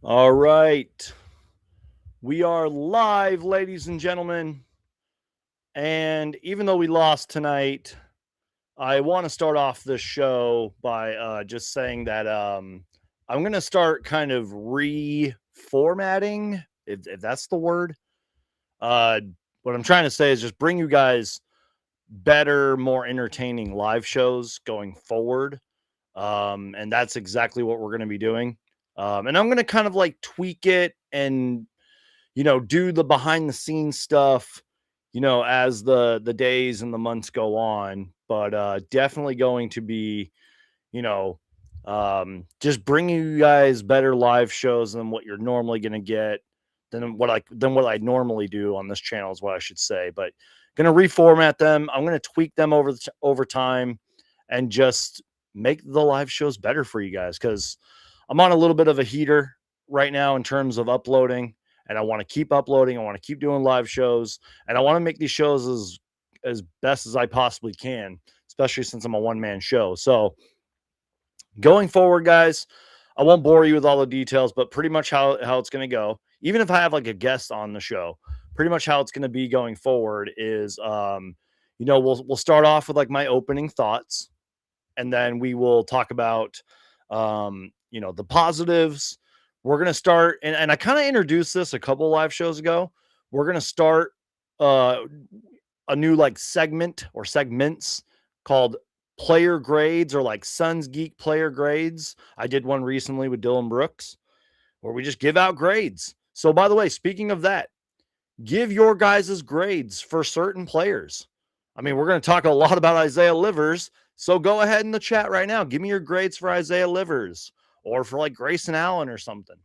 All right. We are live, ladies and gentlemen. And even though we lost tonight, I want to start off this show by just saying that I'm going to start kind of reformatting, if that's the word. Uh, what I'm trying to say is just bring you guys better, more entertaining live shows going forward. And that's exactly what we're going to be doing. And I'm going to kind of like tweak it and do the behind the scenes stuff, as the days and the months go on. But definitely going to be, you know, just bringing you guys better live shows than what you're normally going to get than what I normally do on this channel is what I should say. But going to reformat them. I'm going to tweak them over time and just make the live shows better for you guys because I'm on a little bit of a heater right now in terms of uploading, and I want to keep uploading. I want to keep doing live shows, and I want to make these shows as best as I possibly can, especially since I'm a one man show. So going forward, guys, I won't bore you with all the details, but pretty much how it's going to go. Even if I have like a guest on the show, pretty much how it's going to be going forward is, we'll start off with like my opening thoughts, and then we will talk about the positives. We're gonna start, and I kind of introduced this a couple live shows ago. We're gonna start uh a new like segment or segments called player grades, or like Suns Geek player grades. I did one recently with Dylan Brooks where we just give out grades. So by the way, speaking of that, give your guys' grades for certain players. I mean, we're going to talk a lot about Isaiah Livers. So go ahead in the chat right now. Give me your grades for Isaiah Livers or for like Grayson Allen or something.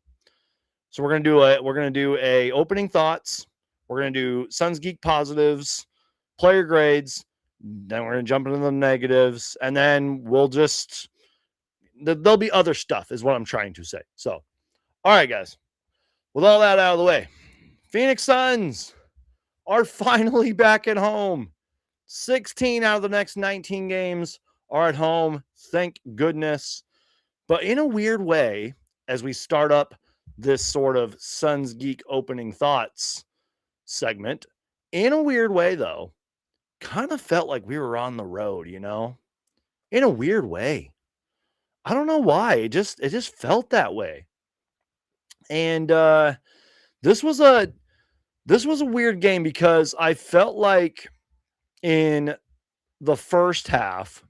So we're gonna do a opening thoughts. We're gonna do Suns Geek positives, player grades. Then we're gonna jump into the negatives, and then we'll just there'll be other stuff, is what I'm trying to say. So, all right, guys. With all that out of the way, Phoenix Suns are finally back at home. 16 out of the next 19 games are at home. Thank goodness. But in a weird way, as we start up this sort of Suns Geek opening thoughts segment, in a weird way, though, kind of felt like we were on the road, in a weird way. I don't know why. It just felt that way. And this was a this was a weird game because I felt like in the first half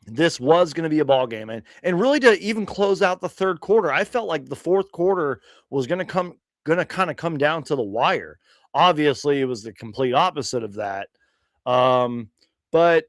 this was going to be a ball game, and really to even close out the third quarter, I felt like the fourth quarter was going to kind of come down to the wire. Obviously, it was the complete opposite of that. Um, but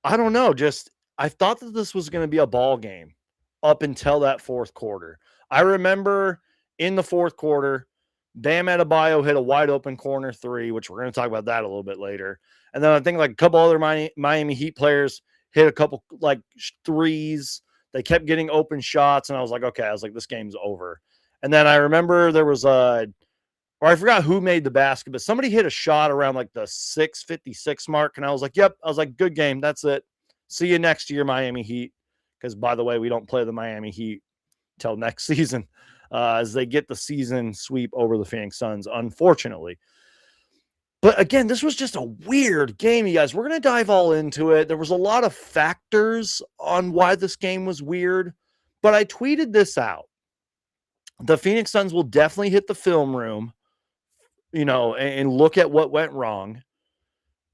I don't know, just I thought that this was going to be a ball game up until that fourth quarter. I remember in the fourth quarter, Bam Adebayo hit a wide open corner three, which we're going to talk about that a little bit later. And then I think like a couple other Miami Heat players hit a couple like threes. They kept getting open shots, and I was like, okay, I was like, this game's over. And then I remember there was or I forgot who made the basket, but somebody hit a shot around like the 6:56 mark, and I was like, yep, I was like, good game, that's it. See you next year, Miami Heat. Because by the way, we don't play the Miami Heat till next season, as they get the season sweep over the Phoenix Suns, unfortunately. But again, this was just a weird game, you guys. We're going to dive all into it. There was a lot of factors on why this game was weird, but I tweeted this out. The Phoenix Suns will definitely hit the film room, and look at what went wrong.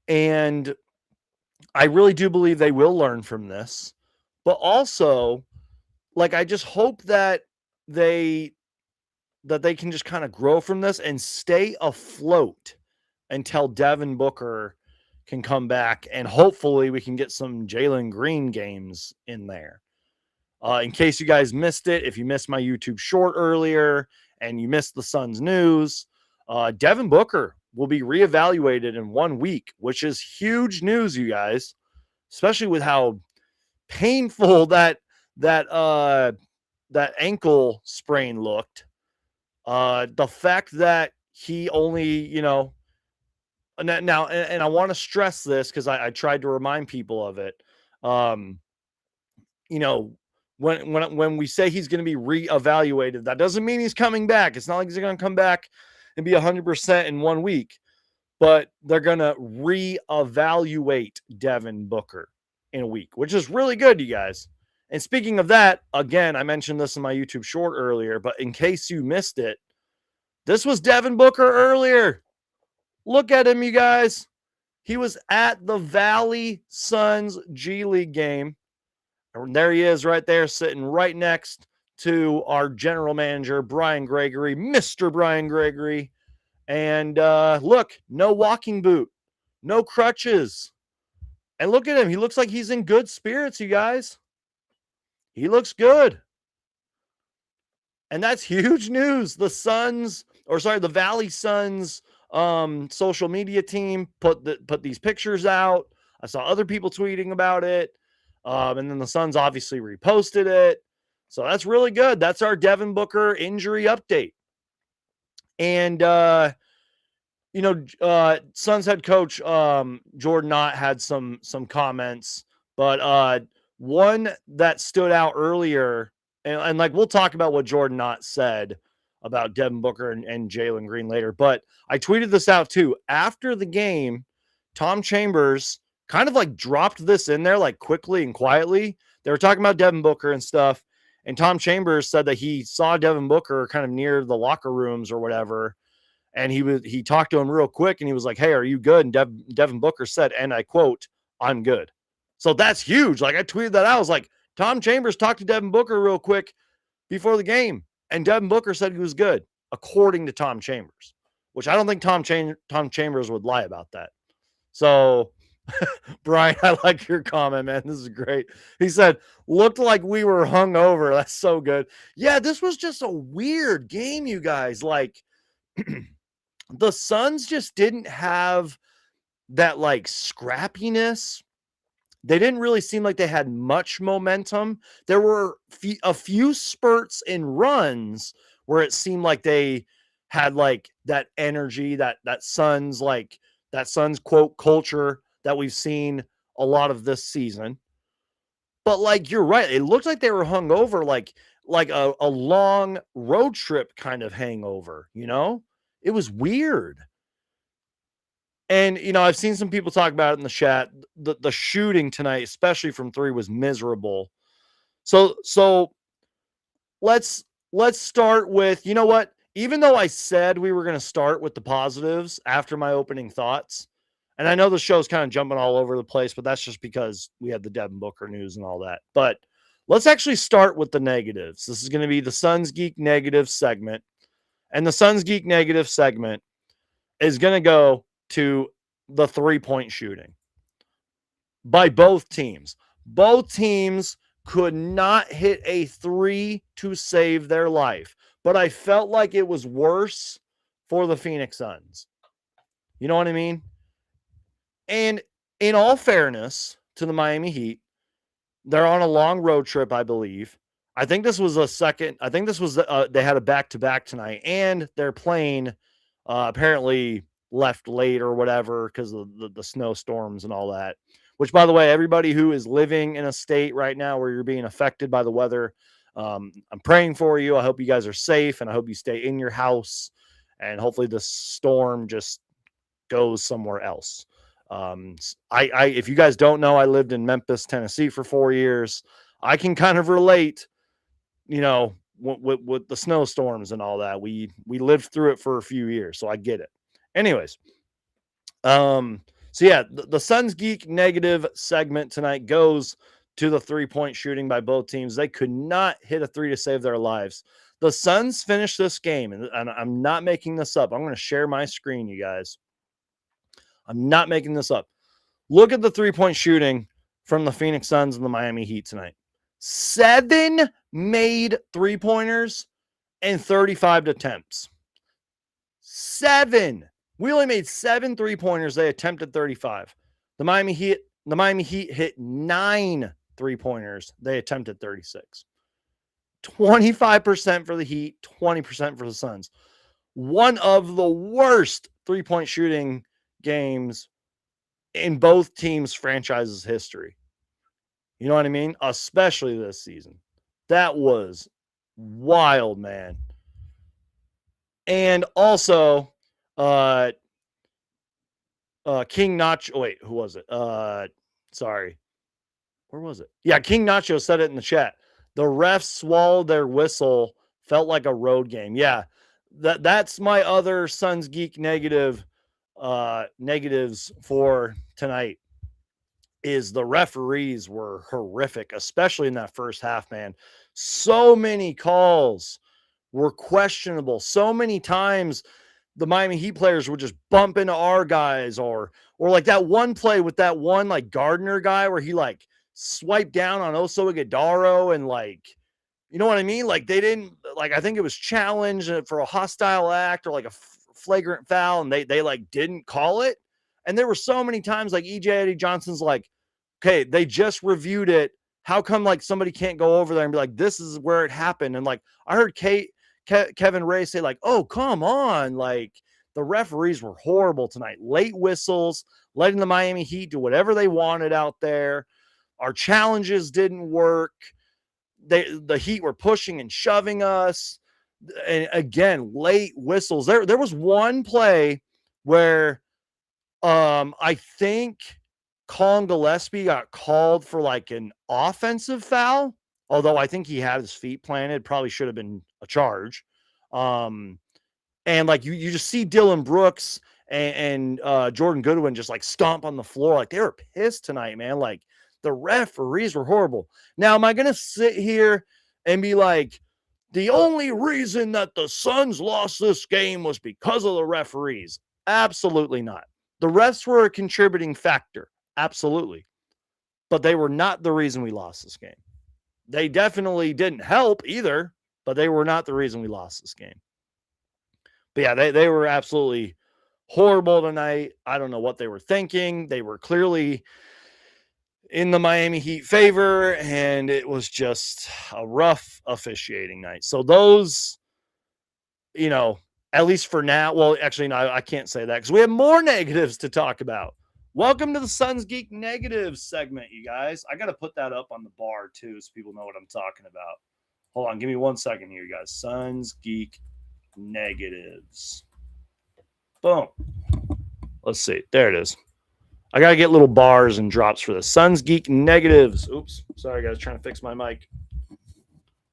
And I really do believe they will learn from this. But also, like, I just hope they they can just kind of grow from this and stay afloat until Devin Booker can come back, and hopefully we can get some Jalen Green games in there. In case you guys missed it, if you missed my YouTube short earlier and you missed the Suns news, Devin Booker will be reevaluated in 1 week, which is huge news, you guys, especially with how painful that ankle sprain looked. The fact that he only, now, and I want to stress this because I tried to remind people of it. Um, you know, When we say he's going to be reevaluated, that doesn't mean he's coming back. It's not like he's going to come back and be 100% in 1 week, but they're going to reevaluate Devin Booker in a week, which is really good, you guys. And speaking of that, again, I mentioned this in my YouTube short earlier, but in case you missed it, this was Devin Booker earlier. Look at him, you guys. He was at the Valley Suns G League game. And there he is right there, sitting right next to our general manager, Brian Gregory, Mr. Brian Gregory. And look, no walking boot, no crutches. And look at him. He looks like he's in good spirits, you guys. He looks good. And that's huge news. The Valley Suns social media team put these pictures out. I saw other people tweeting about it. And then the Suns obviously reposted it. So that's really good. That's our Devin Booker injury update. And Suns head coach Jordan Knott had some comments, but one that stood out earlier, and like we'll talk about what Jordan Knott said about Devin Booker and Jalen Green later, but I tweeted this out too. After the game, Tom Chambers kind of like dropped this in there like quickly and quietly. They were talking about Devin Booker and stuff, and Tom Chambers said that he saw Devin Booker kind of near the locker rooms or whatever. And he talked to him real quick and he was like, "Hey, are you good?" And Devin Booker said, and I quote, "I'm good." So that's huge. Like I tweeted that out. I was like, Tom Chambers talked to Devin Booker real quick before the game. And Devin Booker said he was good, according to Tom Chambers, which I don't think Tom Chambers would lie about that. So, Brian, I like your comment, man. This is great. He said, "Looked like we were hungover." That's so good. Yeah, this was just a weird game, you guys. Like, the Suns just didn't have that like scrappiness. They didn't really seem like they had much momentum. There were a few spurts and runs where it seemed like they had like that energy, that Suns quote culture that we've seen a lot of this season. But like you're right, it looked like they were hungover, like a long road trip kind of hangover, you know? It was weird. And, I've seen some people talk about it in the chat. The shooting tonight, especially from three, was miserable. So let's start with, you know what? Even though I said we were going to start with the positives after my opening thoughts, and I know the show's kind of jumping all over the place, but that's just because we had the Devin Booker news and all that. But let's actually start with the negatives. This is going to be the Suns Geek Negative segment. And the Suns Geek Negative segment is going to go to the 3-point shooting by both teams. Both teams could not hit a 3 to save their life, but I felt like it was worse for the Phoenix Suns. You know what I mean? And in all fairness to the Miami Heat, they're on a long road trip, I believe. I think this was they had a back-to-back tonight, and they're playing apparently left late or whatever because of the snowstorms and all that. Which, by the way, everybody who is living in a state right now where you're being affected by the weather, I'm praying for you. I hope you guys are safe, and I hope you stay in your house, and hopefully the storm just goes somewhere else. If you guys don't know, I lived in Memphis, Tennessee for 4 years. I can kind of relate, with the snowstorms and all that. We lived through it for a few years, so I get it. Anyways, so yeah, the Suns Geek Negative segment tonight goes to the 3-point shooting by both teams. They could not hit a 3 to save their lives. The Suns finished this game, and I'm not making this up. I'm going to share my screen, you guys. I'm not making this up. Look at the 3-point shooting from the Phoenix Suns and the Miami Heat tonight. 7 made 3-pointers and 35 attempts. 7. We only made 7 3-pointers. They attempted 35. The Miami Heat hit 9 3-pointers. They attempted 36. 25% for the Heat, 20% for the Suns. One of the worst 3-point shooting games in both teams' franchises' history. You know what I mean? Especially this season. That was wild, man. And also, uh, King Nacho. Wait, who was it? Sorry, where was it? Yeah, King Nacho said it in the chat. The refs swallowed their whistle. Felt like a road game. Yeah, that's my other Suns Geek negatives for tonight. Is the referees were horrific, especially in that first half, man. So many calls were questionable. So many times the Miami Heat players would just bump into our guys, or like that one play with that one like Gardner guy where he like swiped down on Oso Ighodaro and like, you know what I mean? Like they didn't like, I think it was challenged for a hostile act or like a flagrant foul, and they like didn't call it. And there were so many times like EJ Eddie Johnson's like, okay, they just reviewed it. How come like somebody can't go over there and be like, this is where it happened? And like I heard Kevin Ray say like, oh, come on. Like the referees were horrible tonight. Late whistles, letting the Miami Heat do whatever they wanted out there. Our challenges didn't work. The Heat were pushing and shoving us. And again, late whistles. There was one play where I think Colin Gillespie got called for like an offensive foul, although I think he had his feet planted. Probably should have been a charge. And like you just see Dylan Brooks and Jordan Goodwin just like stomp on the floor. Like they were pissed tonight, man. Like the referees were horrible. Now, am I going to sit here and be like, the only reason that the Suns lost this game was because of the referees? Absolutely not. The refs were a contributing factor. Absolutely. But they were not the reason we lost this game. They definitely didn't help either, but they were not the reason we lost this game. But yeah, they were absolutely horrible tonight. I don't know what they were thinking. They were clearly in the Miami Heat favor, and it was just a rough officiating night. So those, you know, at least for now, well, actually, no, I can't say that because we have more negatives to talk about. Welcome to the Suns Geek Negatives segment, you guys. I got to put that up on the bar, too, so people know what I'm talking about. Hold on, give me 1 second here, you guys. Suns Geek Negatives. Boom. Let's see. There it is. I got to get little bars and drops for this. Suns Geek Negatives. Oops. Sorry, guys. Trying to fix my mic.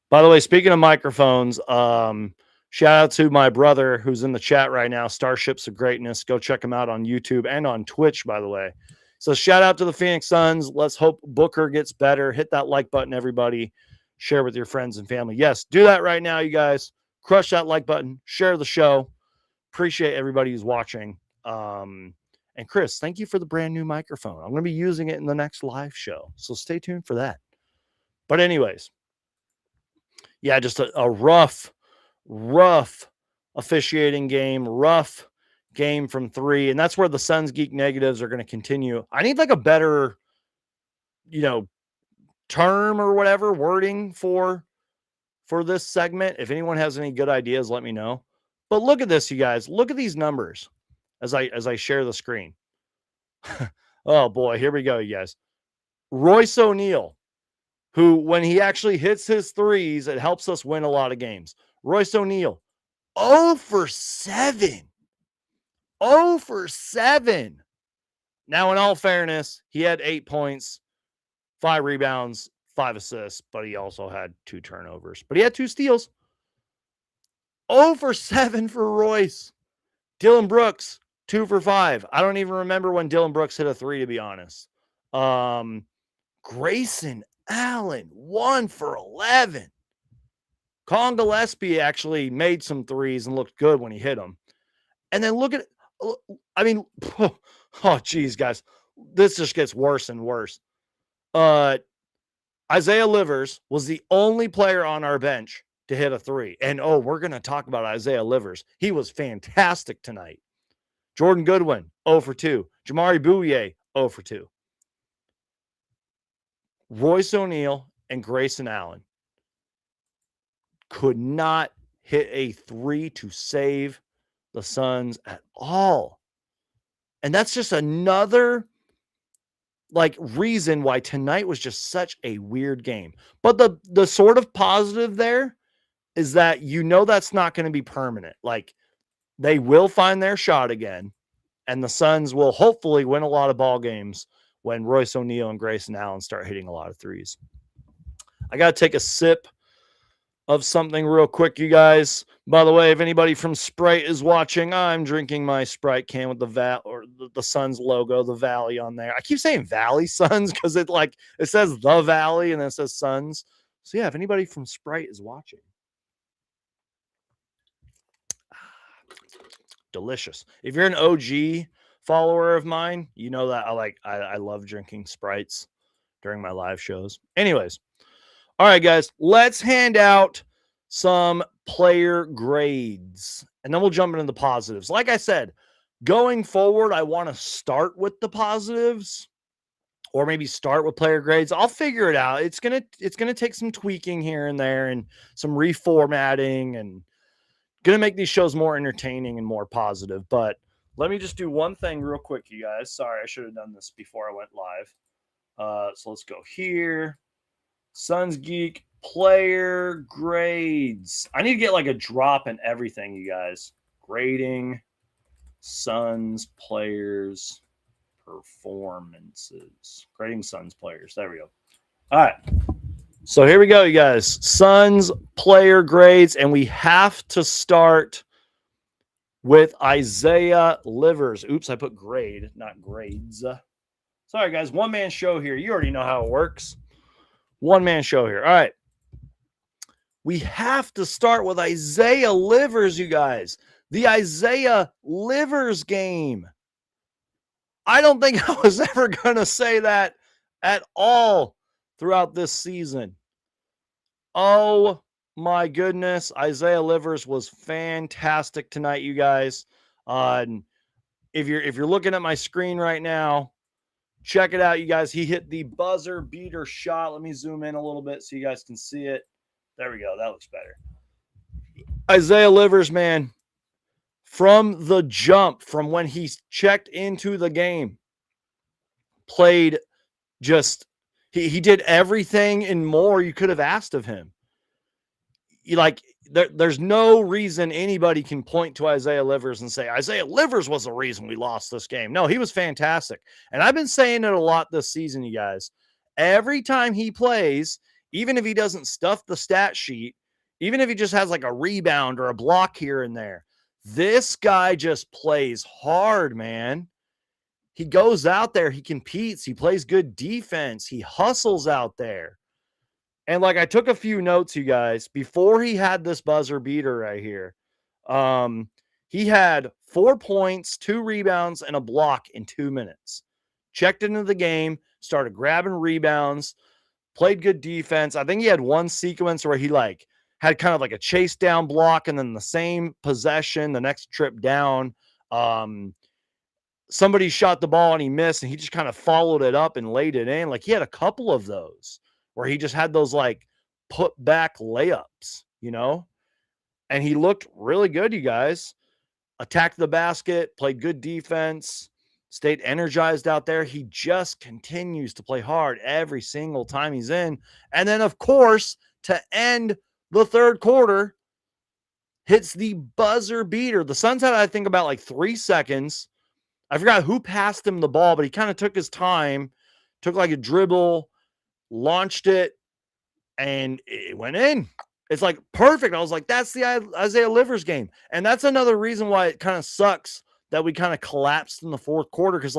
By the way, speaking of microphones, shout out to my brother who's in the chat right now, Starships of Greatness. Go check him out on YouTube and on Twitch, by the way. So shout out to the Phoenix Suns. Let's hope Booker gets better. Hit that like button, everybody. Share with your friends and family. Yes, do that right now, you guys. Crush that like button. Share the show. Appreciate everybody who's watching. And Chris, thank you for the brand new microphone. I'm going to be using it in the next live show, so stay tuned for that. But anyways, yeah, just a rough officiating game, rough game from three. And that's where the Suns Geek Negatives are going to continue. I need like a better, term or whatever wording for this segment. If anyone has any good ideas, let me know. But look at this, you guys. Look at these numbers as I share the screen. Oh boy, here we go, you guys. Royce O'Neal, who when he actually hits his threes, it helps us win a lot of games. Royce O'Neal, 0 for 7. 0 for 7. Now, in all fairness, he had 8 points, 5 rebounds, 5 assists, but he also had 2 turnovers. But he had 2 steals. 0 for 7 for Royce. Dylan Brooks, 2 for 5. I don't even remember when Dylan Brooks hit a 3, to be honest. Grayson Allen, 1 for 11. Colin Gillespie actually made some threes and looked good when he hit them. And then look at, I mean, oh, geez, guys. This just gets worse and worse. Isaiah Livers was the only player on our bench to hit a 3. And, we're going to talk about Isaiah Livers. He was fantastic tonight. Jordan Goodwin, 0 for 2. Jamari Bouye, 0 for 2. Royce O'Neal and Grayson Allen could not hit a 3 to save the Suns at all. And that's just another like reason why tonight was just such a weird game. But the sort of positive there is that that's not going to be permanent. Like they will find their shot again, and the Suns will hopefully win a lot of ball games when Royce O'Neal and Grayson Allen start hitting a lot of threes. I got to take a sip of something real quick, you guys. By the way, if anybody from Sprite is watching, I'm drinking my Sprite can with the Suns logo, the Valley on there. I keep saying Valley Suns because it says the Valley and then it says Suns. So yeah, if anybody from Sprite is watching, delicious. If you're an OG follower of mine, you know that I love drinking Sprites during my live shows. Anyways, all right, guys, let's hand out some player grades, and then we'll jump into the positives. Like I said, going forward, I want to start with the positives, or maybe start with player grades. I'll figure it out. It's gonna take some tweaking here and there, and some reformatting, and gonna make these shows more entertaining and more positive. But let me just do one thing real quick, you guys. Sorry, I should have done this before I went live. So let's go here. Suns Geek player grades. I need to get like a drop in everything, you guys. Grading Suns players performances. Grading Suns players. There we go. All right. So here we go, you guys. Suns player grades, and we have to start with Isaiah Livers. Oops, I put grade, not grades. Sorry, guys. One-man show here. You already know how it works. One-man show here. All right. We have to start with Isaiah Livers, you guys. The Isaiah Livers game. I don't think I was ever going to say that at all throughout this season. Oh my goodness. Isaiah Livers was fantastic tonight, you guys. If you're looking at my screen right now, check it out, you guys. He hit the buzzer beater shot. Let me zoom in a little bit so you guys can see it. There we go. That looks better. Isaiah Livers, man, from the jump, from when he checked into the game, played just he did everything and more you could have asked of him. There's no reason anybody can point to Isaiah Livers and say Isaiah Livers was the reason we lost this game. No, he was fantastic. And I've been saying it a lot this season, you guys. Every time he plays, even if he doesn't stuff the stat sheet, even if he just has like a rebound or a block here and there, this guy just plays hard, man. He goes out there, he competes, he plays good defense, he hustles out there. And I took a few notes, you guys, before he had this buzzer beater right here. He had 4 points, 2 rebounds, and a block in 2 minutes. Checked into the game, started grabbing rebounds, played good defense. I think he had one sequence where he had kind of like a chase down block, and then the same possession, the next trip down, somebody shot the ball and he missed, and he just kind of followed it up and laid it in. He had a couple of those where he just had those put back layups, and he looked really good, you guys. Attacked the basket, played good defense, stayed energized out there. He just continues to play hard every single time he's in. And then, of course, to end the third quarter, hits the buzzer beater. The Suns had, I think, about 3 seconds. I forgot who passed him the ball, but he kind of took his time, took a dribble, launched it, and it went in. It's perfect. I was like, that's the Isaiah Livers game. And that's another reason why it kind of sucks that we kind of collapsed in the fourth quarter, because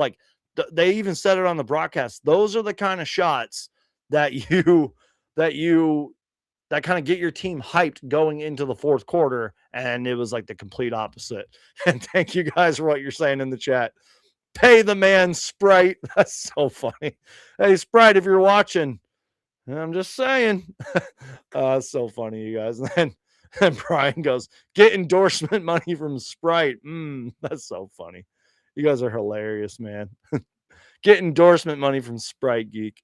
they even said it on the broadcast. Those are the kind of shots that kind of get your team hyped going into the fourth quarter, and it was the complete opposite. And thank you guys for what you're saying in the chat. Pay the man, Sprite. That's so funny. Hey, Sprite, if you're watching, I'm just saying. It's so funny, you guys. And then Brian goes, get endorsement money from Sprite. That's so funny. You guys are hilarious, man. Get endorsement money from Sprite Geek.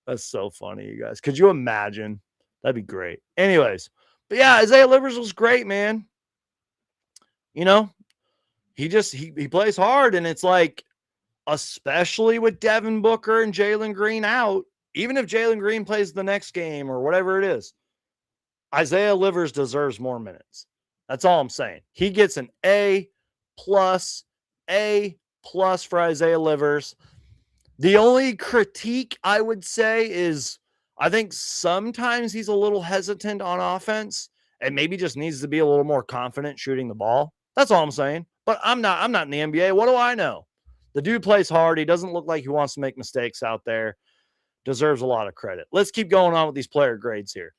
That's so funny, you guys. Could you imagine? That'd be great. Anyways, but yeah, Isaiah Livers was great, man. He plays hard, and it's especially with Devin Booker and Jalen Green out. Even if Jalen Green plays the next game or whatever it is, Isaiah Livers deserves more minutes. That's all I'm saying. He gets an plus, A plus for Isaiah Livers. The only critique I would say is I think sometimes he's a little hesitant on offense and maybe just needs to be a little more confident shooting the ball. That's all I'm saying. But I'm not in the NBA. What do I know? The dude plays hard. He doesn't look like he wants to make mistakes out there. Deserves a lot of credit. Let's keep going on with these player grades here.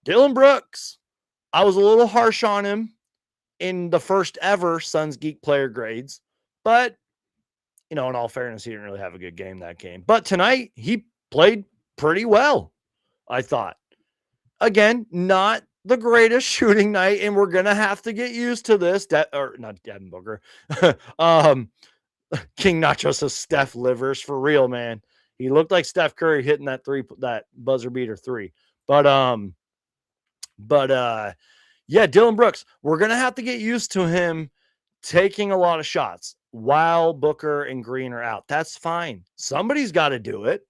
Dillon Brooks. I was a little harsh on him in the first ever Suns Geek player grades, but in all fairness, he didn't really have a good game that game. But tonight, he played pretty well, I thought. Again, not the greatest shooting night, and we're going to have to get used to this. Not Devin Booker. King Nacho says Steph Livers. For real, man. He looked like Steph Curry hitting that buzzer beater three. But yeah, Dillon Brooks, we're going to have to get used to him taking a lot of shots while Booker and Green are out. That's fine. Somebody's got to do it.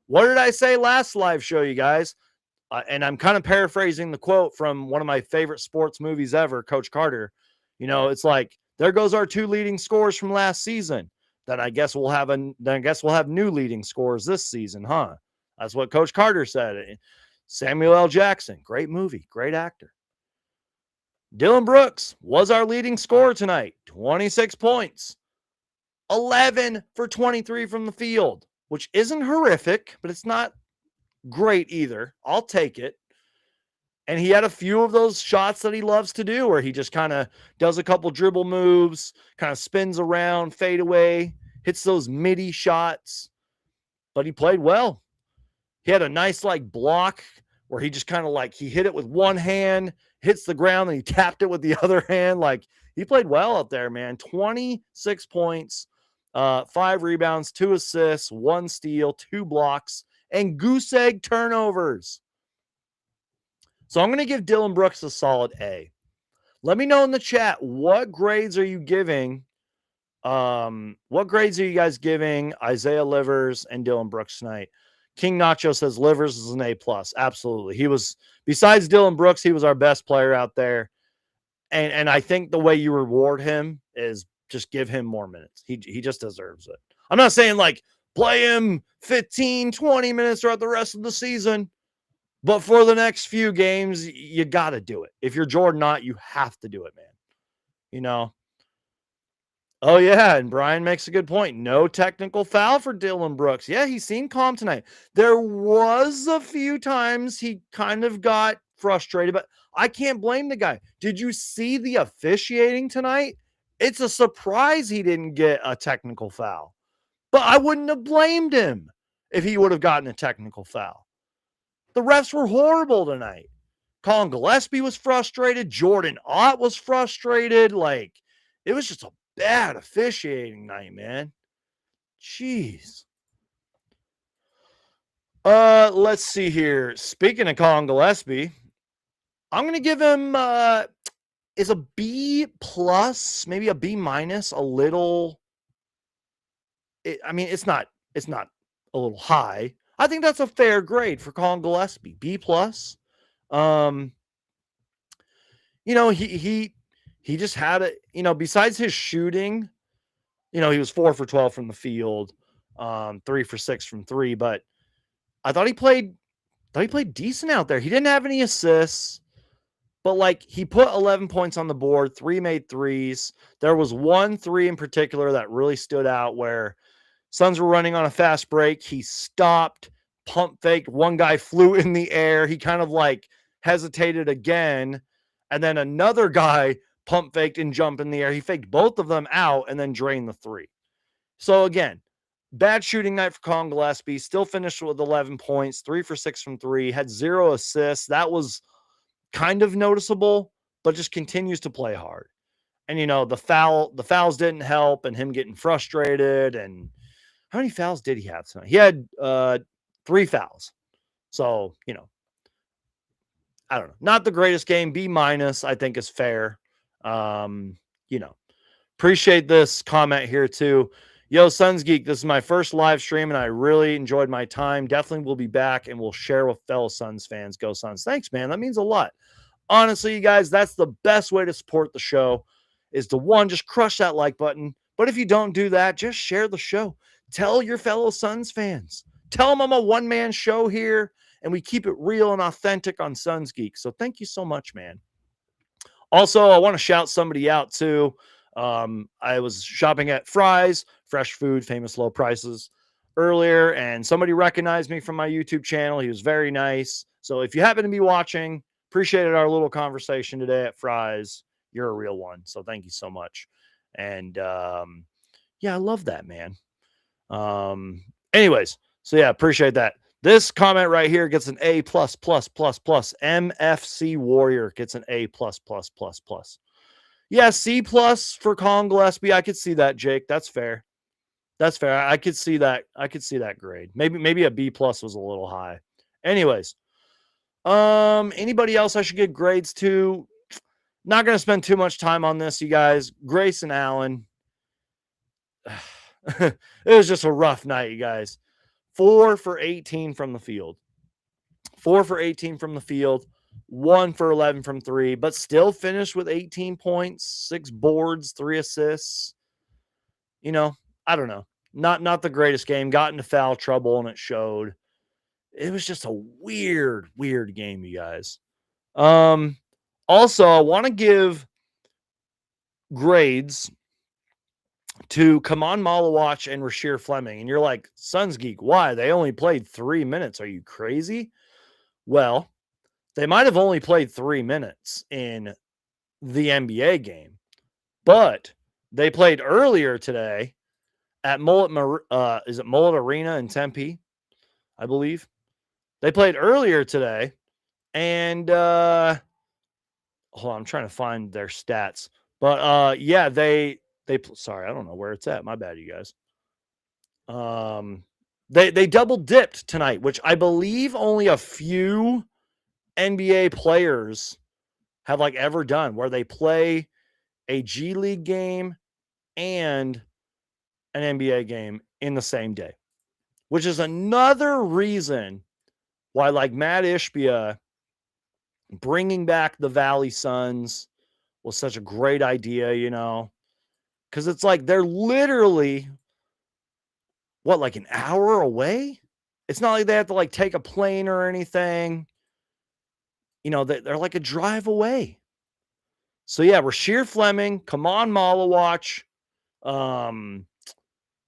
What did I say last live show, you guys? And I'm kind of paraphrasing the quote from one of my favorite sports movies ever, Coach Carter. It's like, there goes our 2 leading scorers from last season. Then I guess we'll have new leading scorers this season, huh? That's what Coach Carter said. Samuel L. Jackson, great movie, great actor. Dillon Brooks was our leading scorer tonight, 26 points, 11 for 23 from the field, which isn't horrific, but it's not great either. I'll take it. And he had a few of those shots that he loves to do where he just kind of does a couple dribble moves, kind of spins around, fade away, hits those midi shots. But he played well. He had a nice block where he just kind of he hit it with one hand, hits the ground, and he tapped it with the other hand. He played well out there, man. 26 points, 5 rebounds, 2 assists, 1 steal, 2 blocks, and goose egg turnovers. So I'm going to give Dillon Brooks a solid A. Let me know in the chat, what grades are you giving? What grades are you guys giving Isaiah Livers and Dillon Brooks tonight? King Nacho says Livers is an A+. Absolutely. He was, besides Dillon Brooks, he was our best player out there. And I think the way you reward him is just give him more minutes. He just deserves it. I'm not saying play him 15, 20 minutes throughout the rest of the season. But for the next few games, you got to do it. If you're Jordan Knott, you have to do it, man. Oh, yeah, and Brian makes a good point. No technical foul for Dillon Brooks. Yeah, he seemed calm tonight. There was a few times he kind of got frustrated, but I can't blame the guy. Did you see the officiating tonight? It's a surprise he didn't get a technical foul. But I wouldn't have blamed him if he would have gotten a technical foul. The refs were horrible tonight. Colin Gillespie was frustrated. Jordan Ott was frustrated. It was just a bad officiating night, man. Jeez. Let's see here. Speaking of Colin Gillespie, I'm going to give him is a B+, maybe a B-, a little. It's not a little high. I think that's a fair grade for Colin Gillespie. B+. He just had it, besides his shooting, he was 4 for 12 from the field, 3 for 6 from 3, but I thought he played decent out there. He didn't have any assists, but he put 11 points on the board, 3 made threes. There was 1 3 in particular that really stood out where Suns were running on a fast break. He stopped, pump faked. One guy flew in the air. He kind of hesitated again. And then another guy pump faked and jumped in the air. He faked both of them out and then drained the 3. So again, bad shooting night for Colin Gillespie. Still finished with 11 points, 3 for 6 from 3, had 0 assists. That was kind of noticeable, but just continues to play hard. And the fouls didn't help, and him getting frustrated. And how many fouls did he have tonight? He had 3 fouls. So, I don't know. Not the greatest game. B-, I think, is fair. Appreciate this comment here too. Yo, Suns Geek, this is my first live stream, and I really enjoyed my time. Definitely will be back, and we'll share with fellow Suns fans. Go Suns. Thanks, man. That means a lot. Honestly, you guys, that's the best way to support the show is to, one, just crush that like button. But if you don't do that, just share the show. Tell your fellow Suns fans. Tell them I'm a one-man show here, and we keep it real and authentic on Suns Geek. So thank you so much, man. Also, I want to shout somebody out too. I was shopping at Fry's, fresh food, famous low prices earlier, and somebody recognized me from my YouTube channel. He was very nice. So if you happen to be watching, appreciated our little conversation today at Fry's. You're a real one. So thank you so much. And yeah, I love that, man. Anyways, so yeah, appreciate that. This comment right here gets an A plus plus plus plus. MFC Warrior gets an A plus plus plus plus. Yeah, C plus for Colin Gillespie. I could see that, Jake. That's fair. That's fair. I could see that. I could see that grade. Maybe a B plus was a little high. Anyways, anybody else I should give grades to? Not gonna spend too much time on this, you guys. Grace and Allen. It was just a rough night, you guys. 4 for 18 from the field. 4 for 18 from the field. 1 for 11 from 3, but still finished with 18 points, 6 boards, 3 assists. You know, I don't know. Not the greatest game. Got into foul trouble and it showed. It was just a weird game, you guys. Also, I want to give grades to Kaman Malawach and Rasheer Fleming. And you're like, Suns Geek, why? They only played 3 minutes. Are you crazy? Well, they might have only played 3 minutes in the NBA game, but they played earlier today at Mullet Arena in Tempe, I believe. They played earlier today, and hold on, I'm trying to find their stats. But yeah, they sorry, I don't know where it's at. My bad, you guys. They double dipped tonight, which I believe only a few NBA players have like ever done, where they play a G League game and an NBA game in the same day, which is another reason why like Matt Ishbia bringing back the Valley Suns was such a great idea, you know, because it's like they're literally like an hour away. It's not like they have to like take a plane or anything. You know, they're like a drive away. So yeah, Rasheer Fleming, Kaman Malawach,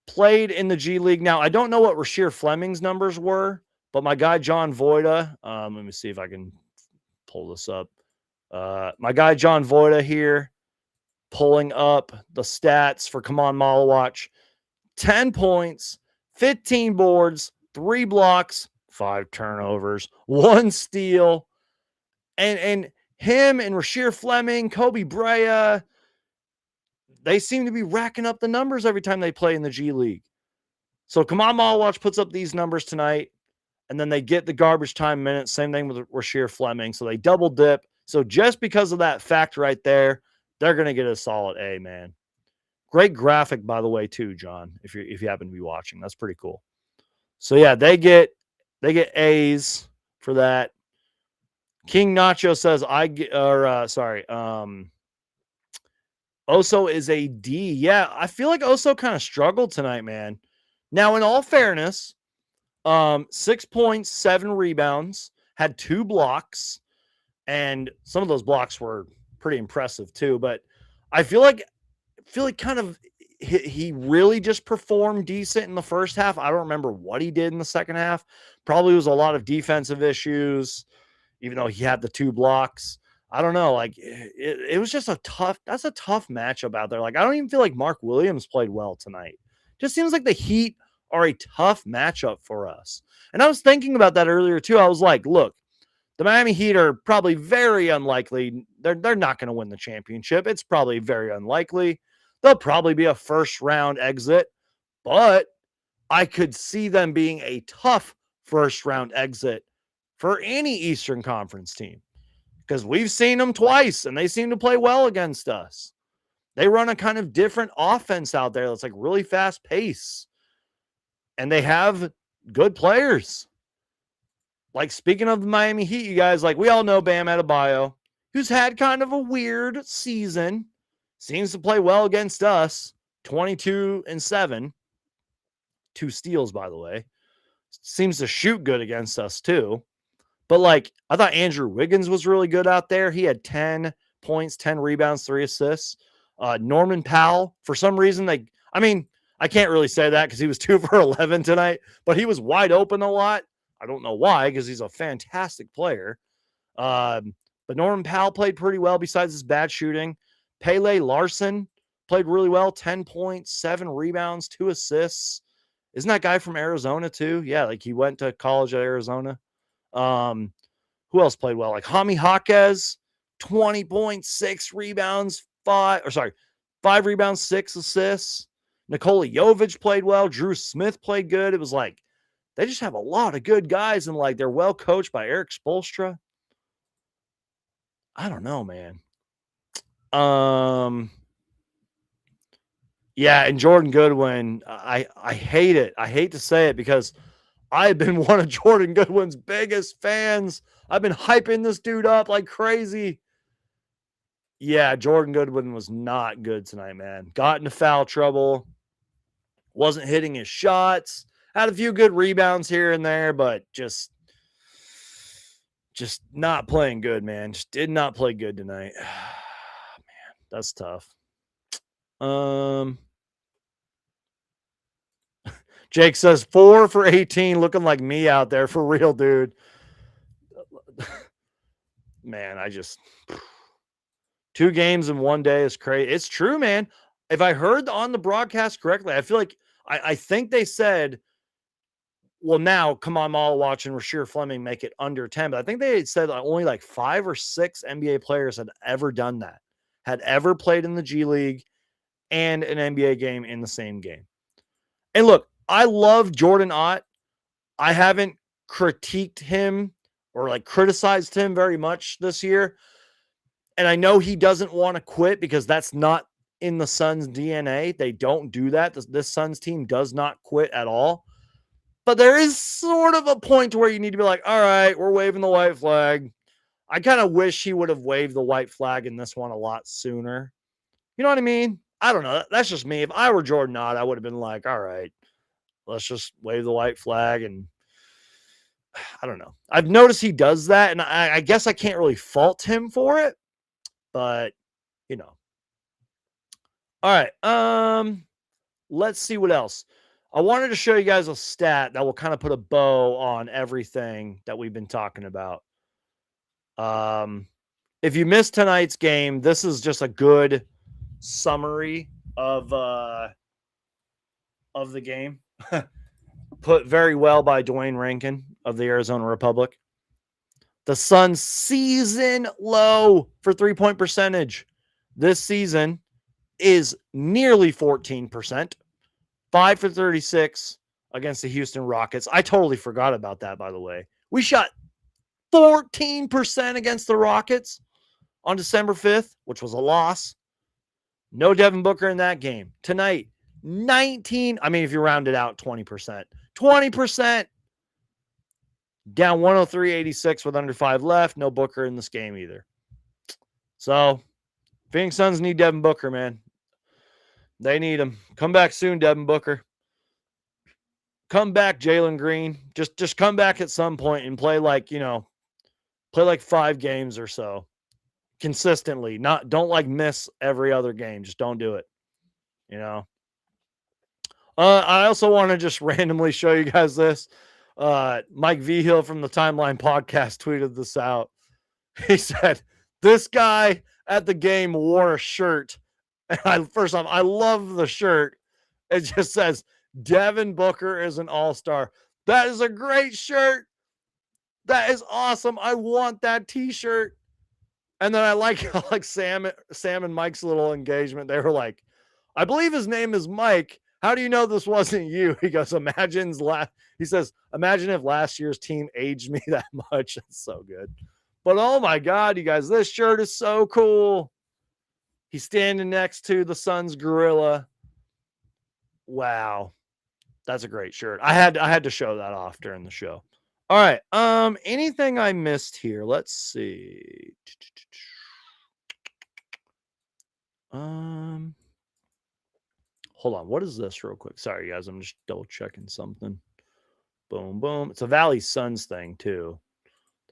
played in the G League. Now, I don't know what Rasheer Fleming's numbers were, but my guy John Voida, let me see if I can pull this up. My guy John Voida here, pulling up the stats for Kaman Malawach. 10 points, 15 boards, 3 blocks, 5 turnovers, 1 steal. And him and Rasheer Fleming, Kobe Brea, they seem to be racking up the numbers every time they play in the G League. So Kaman Malawach puts up these numbers tonight, and then they get the garbage time minutes. Same thing with Rasheer Fleming. So they double dip. So just because of that fact right there, they're going to get a solid A, man. Great graphic, by the way, too, John, if you happen to be watching. That's pretty cool. So yeah, they get A's for that. King Nacho says Oso is a D. Yeah, I feel like Oso kind of struggled tonight, man. Now, in all fairness, 6 points, 7 rebounds, had 2 blocks, and some of those blocks were pretty impressive too. But I feel like kind of he really just performed decent in the first half. I don't remember what he did in the second half. Probably was a lot of defensive issues, even though he had the 2 blocks. I don't know. Like it was just that's a tough matchup out there. Like I don't even feel like Mark Williams played well tonight. Just seems like the Heat are a tough matchup for us. And I was thinking about that earlier too. I was like, look, the Miami Heat are probably very unlikely. They're not going to win the championship. It's probably very unlikely. They'll probably be a first round exit, but I could see them being a tough first round exit for any Eastern Conference team because we've seen them twice and they seem to play well against us. They run a kind of different offense out there that's like really fast pace. And they have good players. Like, speaking of the Miami Heat, you guys, like, we all know Bam Adebayo, who's had kind of a weird season. Seems to play well against us. 22-7. 2 steals, by the way. Seems to shoot good against us, too. But, like, I thought Andrew Wiggins was really good out there. He had 10 points, 10 rebounds, 3 assists. Norman Powell, for some reason, I can't really say that because he was 2 for 11 tonight, but he was wide open a lot. I don't know why, because he's a fantastic player. But Norman Powell played pretty well besides his bad shooting. Pele Larson played really well, 10 points, 7 rebounds, 2 assists. Isn't that guy from Arizona too? Yeah, like he went to college at Arizona. Who else played well? Like Jaime Jaquez, 20 points, 6 rebounds, 5 rebounds, 6 assists. Nikola Jovic played well. Drew Smith played good. It was like, they just have a lot of good guys, and like they're well coached by Eric Spoelstra. I don't know, man. Yeah, and Jordan Goodwin, I hate it. I hate to say it because I've been one of Jordan Goodwin's biggest fans. I've been hyping this dude up like crazy. Yeah, Jordan Goodwin was not good tonight, man. Got into foul trouble. Wasn't hitting his shots. Had a few good rebounds here and there, but just not playing good, man. Just did not play good tonight. Man, that's tough. Jake says 4 for 18, looking like me out there for real, dude. Man, 2 games in 1 day is crazy. It's true, man. If I heard on the broadcast correctly, I feel like I think they said, well, now Kamal Watch and Rasheer Fleming make it under 10, but I think they had said only like 5 or 6 NBA players had ever done that, had ever played in the G League and an NBA game in the same game. And look, I love Jordan Ott. I haven't critiqued him or like criticized him very much this year. And I know he doesn't want to quit because that's not in the Suns' DNA. They don't do that. This Suns team does not quit at all. But there is sort of a point to where you need to be like, all right, we're waving the white flag. I kind of wish he would have waved the white flag in this one a lot sooner. You know what I mean? I don't know. That's just me. If I were Jordan Ott, I would have been like, all right, let's just wave the white flag. And I don't know. I've noticed he does that. And I guess I can't really fault him for it. But, you know. All right. Let's see what else. I wanted to show you guys a stat that will kind of put a bow on everything that we've been talking about. If you missed tonight's game, this is just a good summary of the game. Put very well by Dwayne Rankin of the Arizona Republic. The Suns' season low for 3-point percentage this season is nearly 14%. 5 for 36 against the Houston Rockets. I totally forgot about that, by the way. We shot 14% against the Rockets on December 5th, which was a loss. No Devin Booker in that game. Tonight, 19. I mean, if you round it out, 20%. 20%. Down 103-86 with under 5 left. No Booker in this game either. So, Phoenix Suns need Devin Booker, man. They need him. Come back soon, Devin Booker. Come back, Jalen Green. Just come back at some point and play like 5 games or so consistently. Don't like miss every other game. Just don't do it. I also want to just randomly show you guys this. Mike Vigil from the Timeline Podcast tweeted this out. He said, this guy at the game wore a shirt. And first off, I love the shirt. It just says, Devin Booker is an all-star. That is a great shirt. That is awesome. I want that t-shirt. And then I like Sam and Mike's little engagement. They were like, I believe his name is Mike. How do you know this wasn't you? He goes, he says, imagine if last year's team aged me that much. That's so good. But oh my God, you guys, this shirt is so cool. He's standing next to the Suns gorilla. Wow. That's a great shirt. I had to show that off during the show. All right. Anything I missed here? Let's see. Hold on. What is this real quick? Sorry, guys. I'm just double checking something. Boom, boom. It's a Valley Suns thing too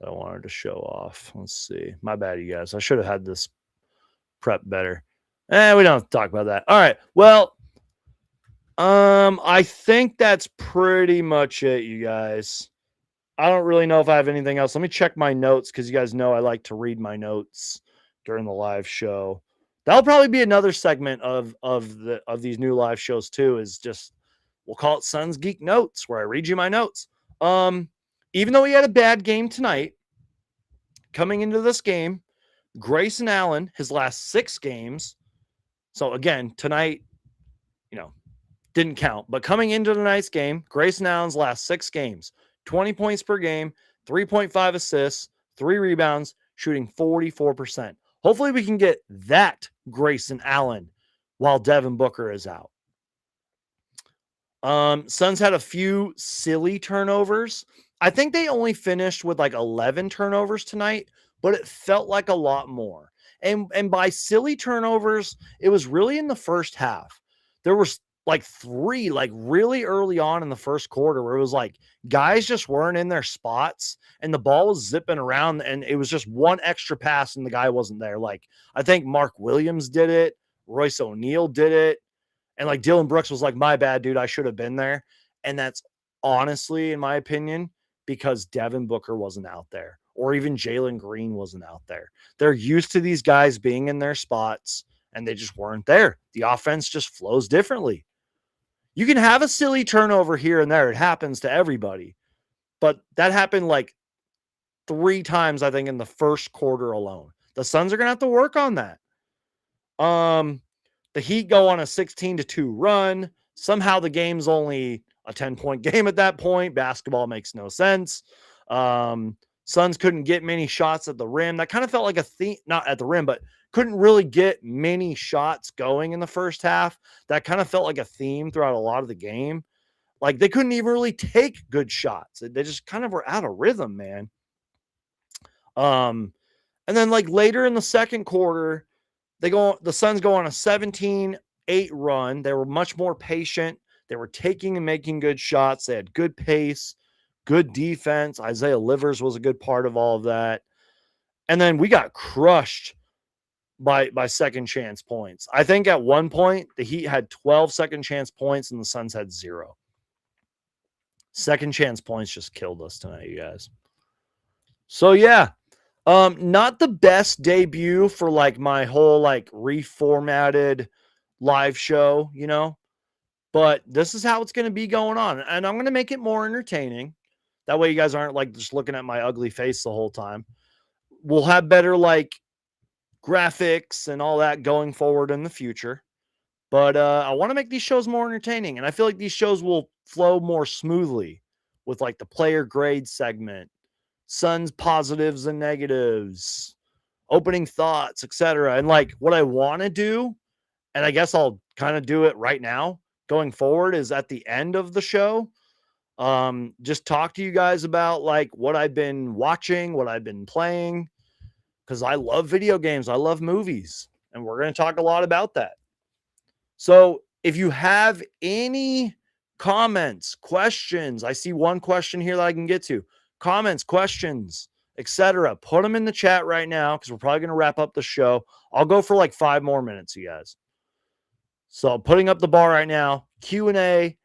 that I wanted to show off. Let's see. My bad, you guys. I should have had this prep better. We don't have to talk about that. All right. Well, I think that's pretty much it, you guys. I don't really know if I have anything else. Let me check my notes because you guys know I like to read my notes during the live show. That'll probably be another segment of these new live shows too. Is just we'll call it Suns Geek Notes, where I read you my notes. Even though he had a bad game tonight, coming into this game, Grayson Allen, his last 6 games. So again, tonight, didn't count. But coming into tonight's game, Grayson Allen's last 6 games, 20 points per game, 3.5 assists, 3 rebounds, shooting 44%. Hopefully we can get that Grayson Allen while Devin Booker is out. Suns had a few silly turnovers. I think they only finished with like 11 turnovers tonight, but it felt like a lot more. And by silly turnovers, it was really in the first half. There was like 3, like really early on in the first quarter, where it was like guys just weren't in their spots and the ball was zipping around and it was just one extra pass and the guy wasn't there. Like I think Mark Williams did it, Royce O'Neal did it, and like Dylan Brooks was like, my bad, dude, I should have been there. And that's honestly, in my opinion, because Devin Booker wasn't out there, or even Jalen Green wasn't out there. They're used to these guys being in their spots and they just weren't there. The offense just flows differently. You can have a silly turnover here and there. It happens to everybody. But that happened like 3 times, I think, in the first quarter alone. The Suns are going to have to work on that. The Heat go on a 16-2 run. Somehow the game's only a 10-point game at that point. Basketball makes no sense. Suns couldn't get many shots at the rim. That kind of felt like a theme, not at the rim, but couldn't really get many shots going in the first half. That kind of felt like a theme throughout a lot of the game. Like they couldn't even really take good shots. They just kind of were out of rhythm, man. And then like later in the second quarter, the Suns go on a 17-8 run. They were much more patient. They were taking and making good shots. They had good pace, good defense. Isaiah Livers was a good part of all of that. And then we got crushed by second chance points. I think at one point the Heat had 12 second chance points and the Suns had 0. Second chance points just killed us tonight, you guys. So yeah, not the best debut for like my whole like reformatted live show, but this is how it's going to be going on. And I'm going to make it more entertaining. That way you guys aren't like just looking at my ugly face the whole time. We'll have better like graphics and all that going forward in the future. But I want to make these shows more entertaining. And I feel like these shows will flow more smoothly with like the player grade segment, Suns positives and negatives, opening thoughts, etc. And like what I want to do, and I guess I'll kind of do it right now going forward, is at the end of the show, just talk to you guys about like what I've been watching, what I've been playing, because I love video games. I love movies, and we're going to talk a lot about that. So if you have any comments, questions, I see one question here that I can get to. Comments, questions, etc. Put them in the chat right now because we're probably going to wrap up the show. I'll go for like 5 more minutes, you guys. So I'm putting up the bar right now. Q&A,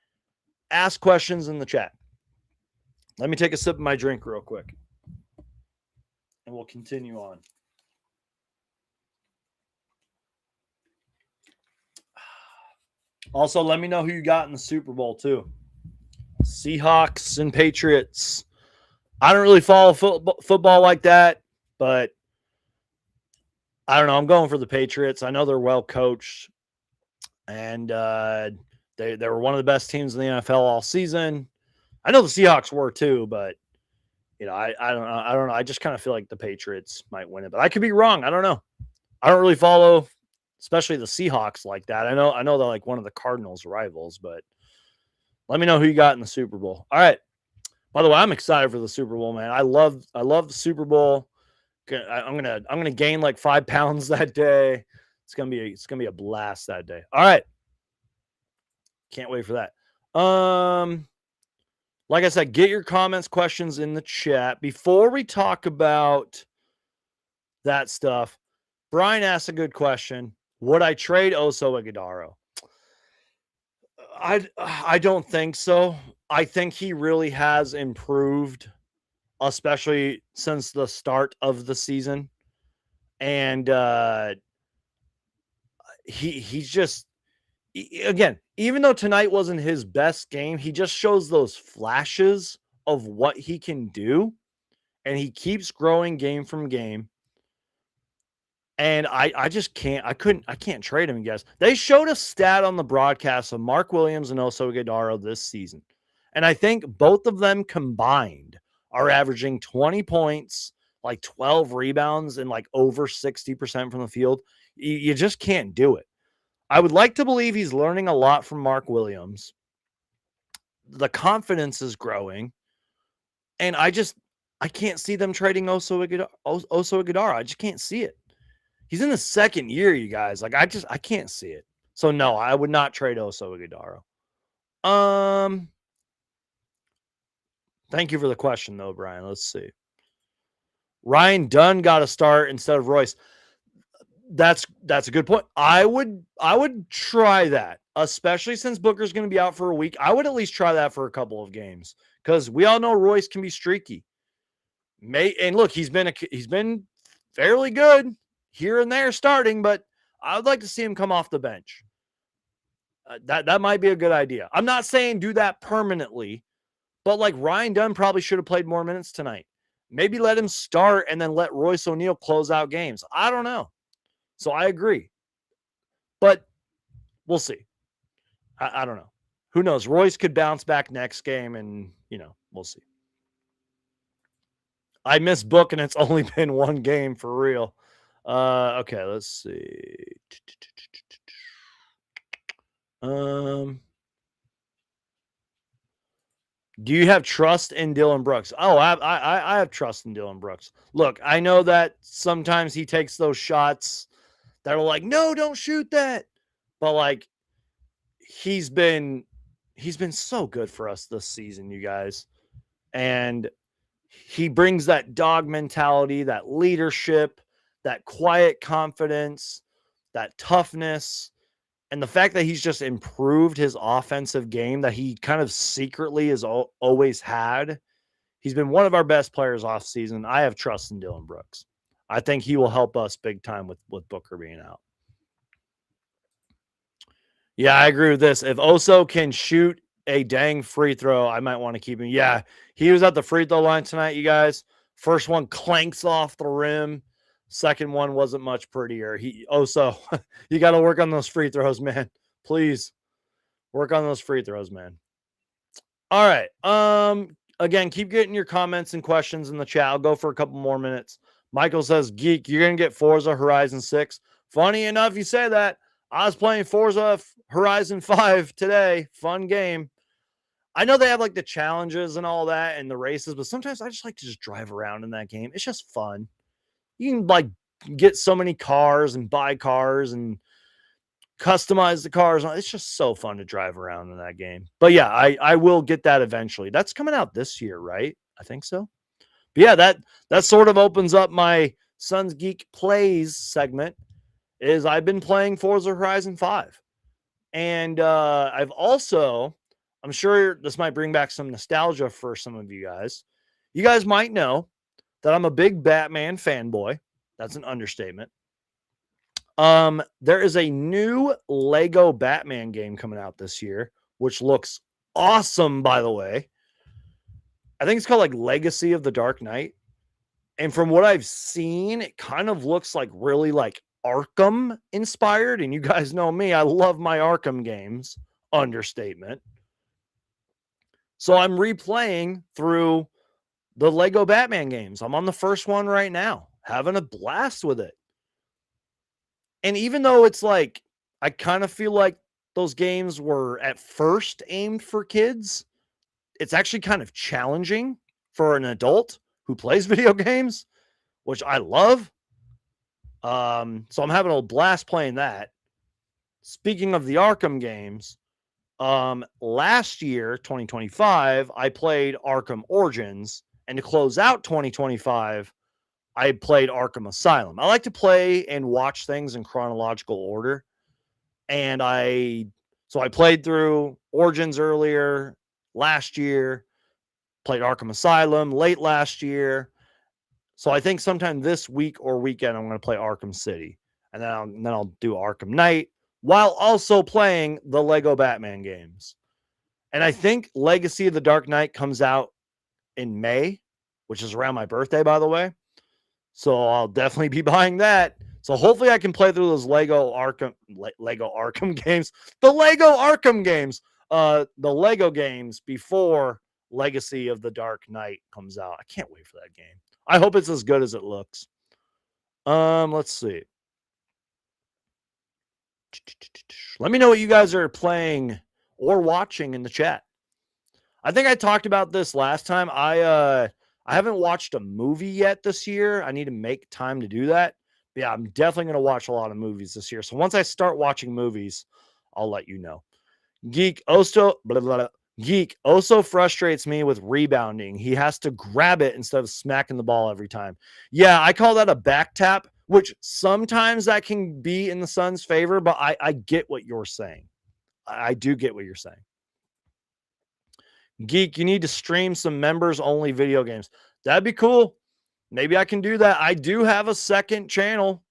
ask questions in the chat. Let me take a sip of my drink real quick. And we'll continue on. Also, let me know who you got in the Super Bowl, too. Seahawks and Patriots. I don't really follow football like that, but I don't know. I'm going for the Patriots. I know they're well coached, and they were one of the best teams in the NFL all season. I know the Seahawks were too, but I don't know. I just kind of feel like the Patriots might win it, but I could be wrong. I don't know. I don't really follow especially the Seahawks like that. I know they're like one of the Cardinals' rivals, but let me know who you got in the Super Bowl. All right. By the way, I'm excited for the Super Bowl, man. I love the Super Bowl. I'm gonna gain like 5 pounds that day. It's gonna be a blast that day. All right. Can't wait for that. Like I said, get your comments, questions in the chat. Before we talk about that stuff, Brian asked a good question. Would I trade Oso Ighodaro? I don't think so. I think he really has improved, especially since the start of the season. And he's just, again, even though tonight wasn't his best game, he just shows those flashes of what he can do, and he keeps growing game from game. And I just can't, I can't trade him, guys. They showed a stat on the broadcast of Mark Williams and Oso Ighodaro this season. And I think both of them combined are averaging 20 points, like 12 rebounds, and like over 60% from the field. You just can't do it. I would like to believe he's learning a lot from Mark Williams. The confidence is growing. And I can't see them trading Oso Ighodaro. I just can't see it. He's in the second year, you guys. Like, I can't see it. So no, I would not trade Oso Ighodaro. Thank you for the question, though, Brian. Let's see. Ryan Dunn got a start instead of Royce. That's a good point. I would try that, especially since Booker's going to be out for a week. I would at least try that for a couple of games because we all know Royce can be streaky. And look, he's been fairly good here and there starting, but I would like to see him come off the bench. That might be a good idea. I'm not saying do that permanently, but like Ryan Dunn probably should have played more minutes tonight. Maybe let him start and then let Royce O'Neal close out games. I don't know. So I agree. But we'll see. I don't know. Who knows? Royce could bounce back next game and, we'll see. I miss Book and it's only been one game for real. Okay, let's see. Do you have trust in Dylan Brooks? Oh, I have trust in Dylan Brooks. Look, I know that sometimes he takes those shots that are like, no, don't shoot that. But like, he's been so good for us this season, you guys. And he brings that dog mentality, that leadership, that quiet confidence, that toughness. And the fact that he's just improved his offensive game that he kind of secretly has always had. He's been one of our best players off season. I have trust in Dylan Brooks. I think he will help us big time with Booker being out. Yeah, I agree with this. If Oso can shoot a dang free throw, I might want to keep him. Yeah, he was at the free throw line tonight, you guys. First one clanks off the rim. Second one wasn't much prettier. Oso, you got to work on those free throws, man. Please work on those free throws, man. All right. Again, keep getting your comments and questions in the chat. I'll go for a couple more minutes. Michael says, Geek, you're going to get Forza Horizon 6. Funny enough, you say that. I was playing Forza Horizon 5 today. Fun game. I know they have like the challenges and all that and the races, but sometimes I just like to just drive around in that game. It's just fun. You can like get so many cars and buy cars and customize the cars. It's just so fun to drive around in that game. But yeah, I will get that eventually. That's coming out this year, right? I think so. But yeah, that sort of opens up my Sons Geek Plays segment. Is I've been playing Forza Horizon 5. And I've also, I'm sure this might bring back some nostalgia for some of you guys. You guys might know that I'm a big Batman fanboy. That's an understatement. There is a new Lego Batman game coming out this year, which looks awesome, by the way. I think it's called like Legacy of the Dark Knight. And from what I've seen, it kind of looks like really like Arkham inspired. And you guys know me, I love my Arkham games. Understatement. So I'm replaying through the Lego Batman games. I'm on the first one right now, having a blast with it. And even though it's like, I kind of feel like those games were at first aimed for kids, it's actually kind of challenging for an adult who plays video games, which I love. So I'm having a blast playing that. Speaking of the Arkham games, last year, 2025, I played Arkham Origins, and to close out 2025, I played Arkham Asylum. I like to play and watch things in chronological order. And I played through Origins earlier last year, played Arkham Asylum late last year. So I think sometime this week or weekend, I'm going to play Arkham City. And then I'll do Arkham Knight while also playing the Lego Batman games. And I think Legacy of the Dark Knight comes out in May, which is around my birthday, by the way. So I'll definitely be buying that. So hopefully I can play through those Lego Arkham games, the Lego Arkham games, the Lego games before Legacy of the Dark Knight comes out. I can't wait for that game. I hope it's as good as it looks. Let's see. Let me know what you guys are playing or watching in the chat. I think I talked about this last time. I haven't watched a movie yet this year. I need to make time to do that. But yeah, I'm definitely going to watch a lot of movies this year. So once I start watching movies, I'll let you know. Geek also frustrates me with rebounding. He has to grab it instead of smacking the ball every time. Yeah, I call that a back tap, which sometimes that can be in the Suns' favor, but I get what you're saying. I do get what you're saying. Geek, you need to stream some members only video games. That'd be cool. Maybe I can do that. I do have a second channel,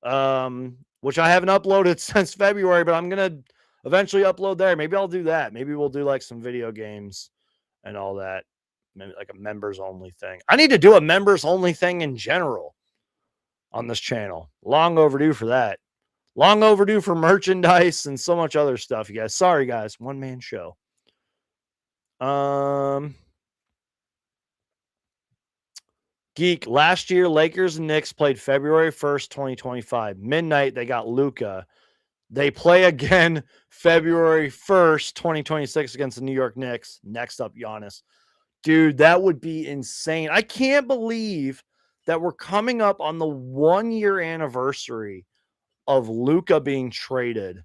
which I haven't uploaded since February, but I'm going to eventually upload there. Maybe I'll do that. Maybe we'll do like some video games and all that. Maybe like a members only thing. I need to do a members only thing in general on this channel. Long overdue for that. Long overdue for merchandise and so much other stuff, you guys. Sorry, guys. One man show. Geek, last year, Lakers and Knicks played February 1st, 2025. Midnight, they got Luka. They play again February 1st, 2026 against the New York Knicks. Next up, Giannis. Dude, that would be insane. I can't believe that we're coming up on the 1-year anniversary of Luka being traded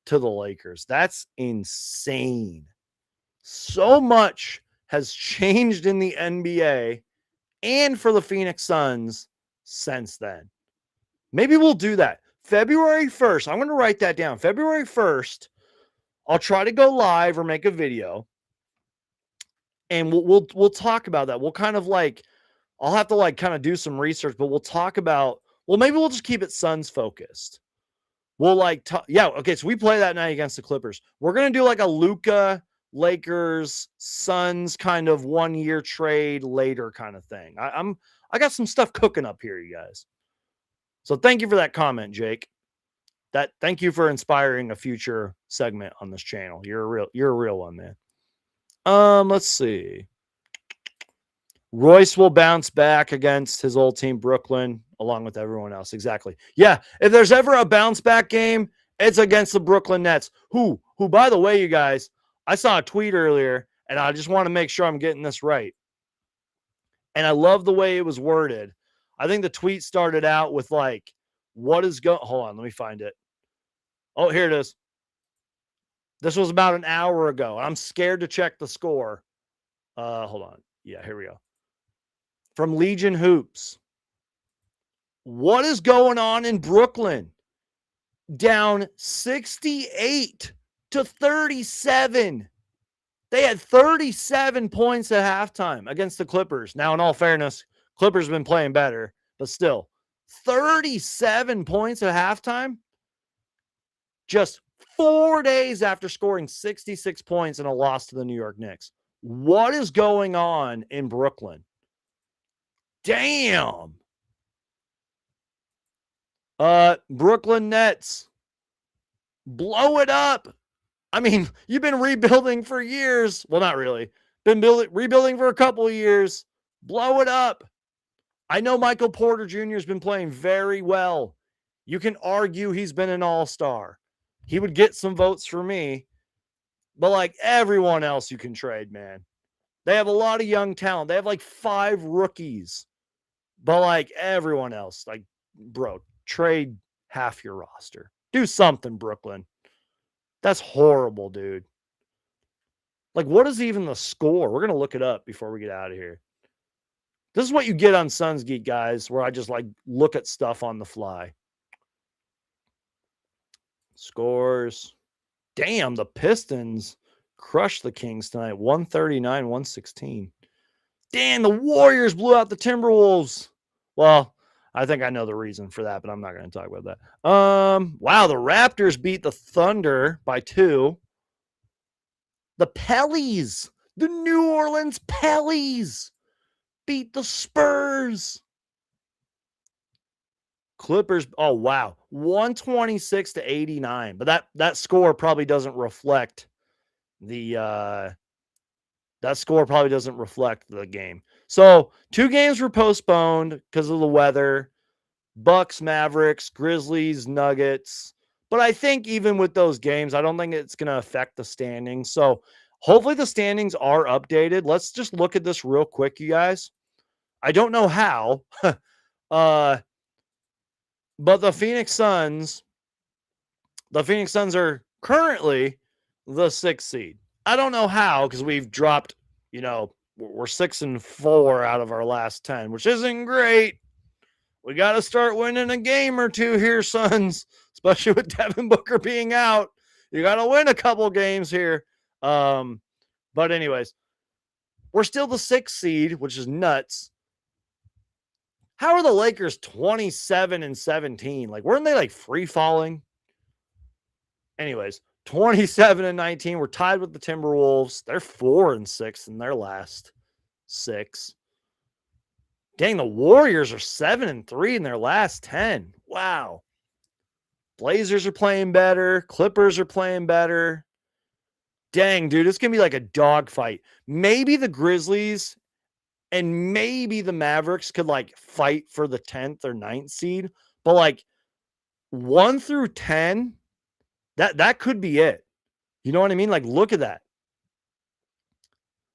to the Lakers. That's insane. So much has changed in the NBA and for the Phoenix Suns since then. Maybe we'll do that. February 1st. I'm going to write that down. February 1st, I'll try to go live or make a video. And we'll talk about that. We'll kind of like, I'll have to like kind of do some research, but we'll talk about, well, maybe we'll just keep it Suns focused. We'll like, yeah, okay. So we play that night against the Clippers. We're going to do like a Luka, Lakers, Suns kind of 1-year trade later kind of thing. I got some stuff cooking up here, you guys. So thank you for that comment, Jake. Thank you for inspiring a future segment on this channel. You're a real one, man. Let's see. Royce will bounce back against his old team, Brooklyn, along with everyone else. Exactly. Yeah. If there's ever a bounce back game, it's against the Brooklyn Nets, who, by the way, you guys, I saw a tweet earlier, and I just want to make sure I'm getting this right. And I love the way it was worded. I think the tweet started out with like, what is going, hold on, let me find it. Oh, here it is. This was about an hour ago. I'm scared to check the score. Hold on. Yeah, here we go. From Legion Hoops. What is going on in Brooklyn? Down 68-37. They had 37 points at halftime against the Clippers. Now, in all fairness, Clippers have been playing better, but still, 37 points at halftime? Just 4 days after scoring 66 points in a loss to the New York Knicks. What is going on in Brooklyn? Damn. Brooklyn Nets, blow it up. I mean, you've been rebuilding for years. Well, not really. Been rebuilding for a couple of years. Blow it up. I know Michael Porter Jr. has been playing very well. You can argue he's been an all-star. He would get some votes for me, but like everyone else you can trade, man. They have a lot of young talent. They have like 5 rookies. But like everyone else, like, bro, trade half your roster. Do something, Brooklyn. That's horrible, dude. Like, what is even the score? We're going to look it up before we get out of here. This is what you get on Suns Geek, guys, where I just like look at stuff on the fly. Scores. Damn, the Pistons crushed the Kings tonight. 139-116. Damn, the Warriors blew out the Timberwolves. Well, I think I know the reason for that, but I'm not going to talk about that. Wow, the Raptors beat the Thunder by 2. The Pellies, the New Orleans Pellies, beat the Spurs. Clippers, oh wow, 126-89. But that score probably doesn't reflect the game. So 2 games were postponed because of the weather. Bucks, Mavericks, Grizzlies, Nuggets. But I think even with those games, I don't think it's going to affect the standings. So hopefully the standings are updated. Let's just look at this real quick, you guys. I don't know how, but the Phoenix Suns are currently the 6th seed. I don't know how, because we've dropped, we're 6-4 out of our last 10, which isn't great. We got to start winning a game or 2 here, Suns, especially with Devin Booker being out. You got to win a couple games here. But anyways, we're still the 6th seed, which is nuts. How are the Lakers 27-17? Like, weren't they like free falling? Anyways, 27-19. We're tied with the Timberwolves. They're 4-6 in their last 6. Dang, the Warriors are 7-3 in their last 10. Wow. Blazers are playing better. Clippers are playing better. Dang, dude, it's going to be like a dogfight. Maybe the Grizzlies and maybe the Mavericks could like fight for the 10th or 9th seed. But like 1 through 10, that could be it. You know what I mean? Like, look at that.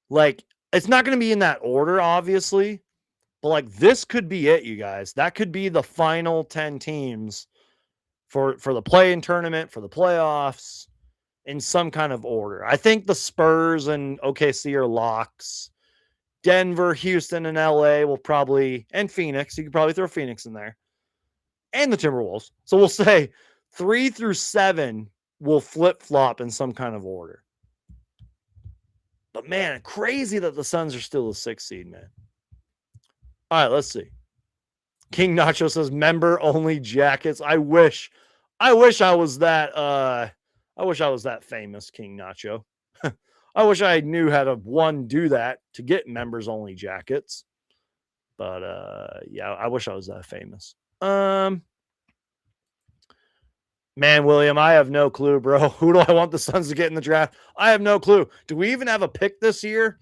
Like, it's not going to be in that order, obviously. But like, this could be it, you guys. That could be the final 10 teams for the play-in tournament, for the playoffs, in some kind of order. I think the Spurs and OKC are locks. Denver, Houston, and LA will probably, and Phoenix. You could probably throw Phoenix in there. And the Timberwolves. So we'll say 3 through 7 will flip-flop in some kind of order. But man, crazy that the Suns are still the 6th seed, man. All right, let's see. King Nacho says member only jackets. I wish I was that famous, King Nacho. I wish I knew how to do that to get members only jackets. But yeah, I wish I was that famous. Man, William, I have no clue, bro. Who do I want the Suns to get in the draft? I have no clue. Do we even have a pick this year?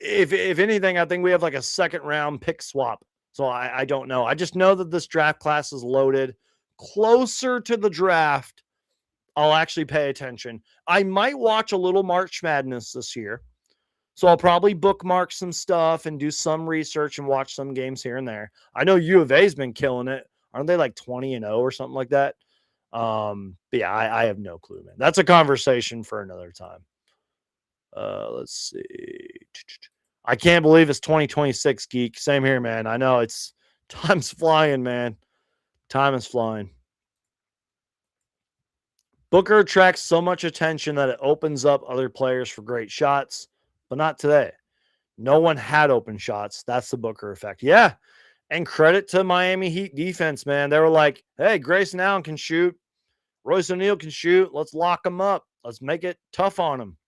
If anything, I think we have like a 2nd round pick swap. So I don't know. I just know that this draft class is loaded. Closer to the draft, I'll actually pay attention. I might watch a little March Madness this year. So I'll probably bookmark some stuff and do some research and watch some games here and there. I know U of A's been killing it. Aren't they like 20-0 or something like that? But yeah, I have no clue, man. That's a conversation for another time. Let's see. I can't believe it's 2026, Geek. Same here, man. I know time's flying, man. Time is flying. Booker attracts so much attention that it opens up other players for great shots, but not today. No one had open shots. That's the Booker effect. Yeah. And credit to Miami Heat defense, man. They were like, hey, Grayson Allen can shoot. Royce O'Neal can shoot. Let's lock him up. Let's make it tough on him.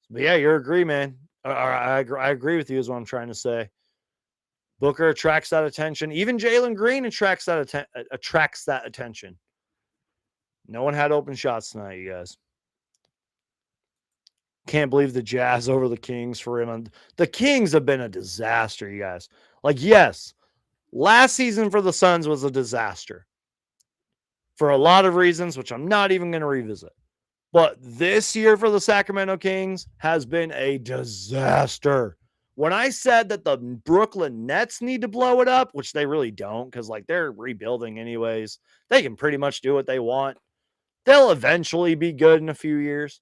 But yeah, you agree, man. I agree with you is what I'm trying to say. Booker attracts that attention. Even Jalen Green attracts that attention. No one had open shots tonight, you guys. Can't believe the Jazz over the Kings for him. The Kings have been a disaster, you guys. Like, yes, last season for the Suns was a disaster. for a lot of reasons, which I'm not even going to revisit. But this year for the Sacramento Kings has been a disaster. When I said that the Brooklyn Nets need to blow it up, which they really don't, because like they're rebuilding anyways, they can pretty much do what they want. They'll eventually be good in a few years.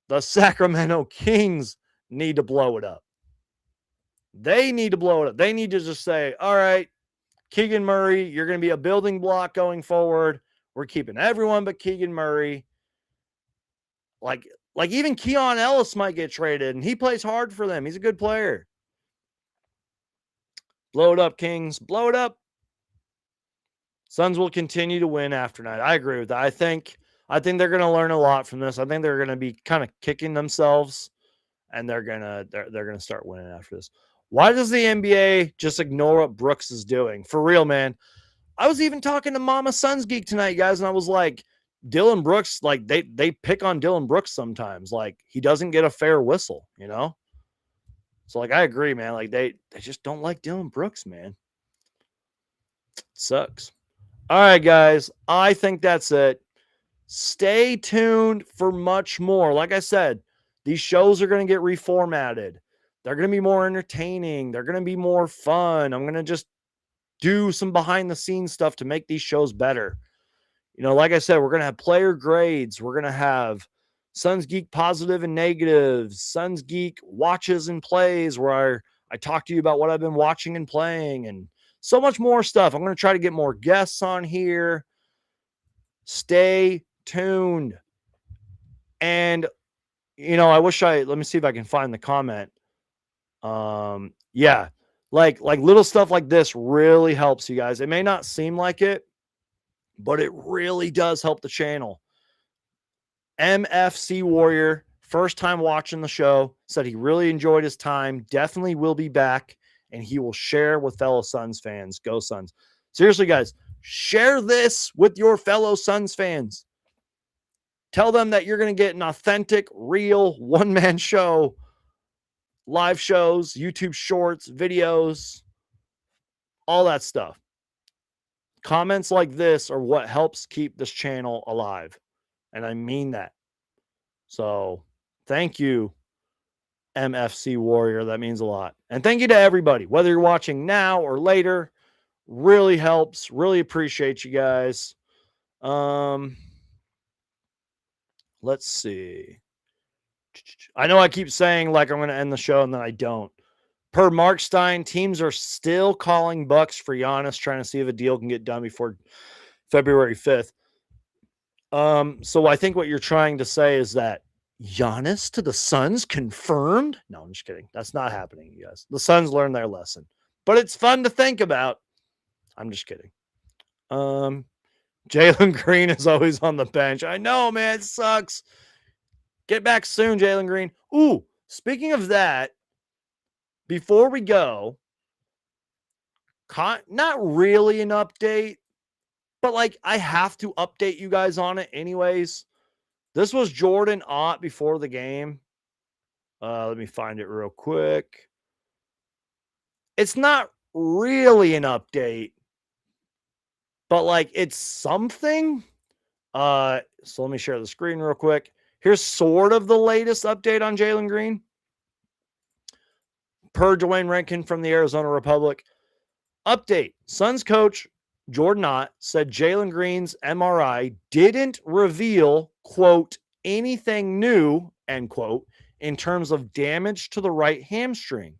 The Sacramento Kings need to blow it up. They need to blow it up. They need to just say, all right, Keegan Murray, you're going to be a building block going forward. We're keeping everyone but Keegan Murray. Like even Keon Ellis might get traded, and he plays hard for them. He's a good player. Blow it up, Kings. Blow it up. Suns will continue to win after night. I agree with that. I think they're going to learn a lot from this. I think they're going to be kind of kicking themselves, and they're gonna start winning after this. Why does the NBA just ignore what Brooks is doing? For real, man. I was even talking to Mama Suns Geek tonight, guys, and I was like, Dylan Brooks, like they pick on Dylan Brooks sometimes. Like he doesn't get a fair whistle, you know? So like I agree, man. Like they just don't like Dylan Brooks, man. It sucks. All right, guys. I think that's it. Stay tuned for much more. Like I said, these shows are going to get reformatted. They're going to be more entertaining. They're going to be more fun. I'm going to just do some behind the scenes stuff to make these shows better. You know, like I said, we're going to have player grades. We're going to have Suns Geek positive and negatives, Suns Geek watches and plays, where I talk to you about what I've been watching and playing, and so much more stuff. I'm going to try to get more guests on here. Stay tuned. And, you know, let me see if I can find the comment. Yeah, like little stuff like this really helps you guys. It may not seem like it, but it really does help the channel. MFC Warrior, first time watching the show, said he really enjoyed his time, definitely will be back, and he will share with fellow Suns fans. Go Suns. Seriously, guys, share this with your fellow Suns fans. Tell them that you're going to get an authentic, real one-man show, live shows, YouTube shorts, videos, all that stuff. Comments like this are what helps keep this channel alive. And I mean that. So thank you, MFC Warrior. That means a lot. And thank you to everybody, whether you're watching now or later. Really helps. Really appreciate you guys. Let's see. I know I keep saying like I'm going to end the show and then I don't. Per Mark Stein, teams are still calling Bucks for Giannis, trying to see if a deal can get done before February 5th. So I think what you're trying to say is that Giannis to the Suns confirmed? No, I'm just kidding. That's not happening, you guys. The Suns learned their lesson. But it's fun to think about. I'm just kidding. Jalen Green is always on the bench. I know, man. It sucks. Get back soon, Jalen Green. Ooh, speaking of that, before we go, not really an update, but like I have to update you guys on it anyways. This was Jordan Ott before the game. Let me find it real quick. It's not really an update, but like it's something. So let me share the screen real quick. Here's sort of the latest update on Jalen Green. Per Dwayne Rankin from the Arizona Republic. Update. Suns coach Jordan Ott said Jalen Green's MRI didn't reveal, quote, anything new, end quote, in terms of damage to the right hamstring.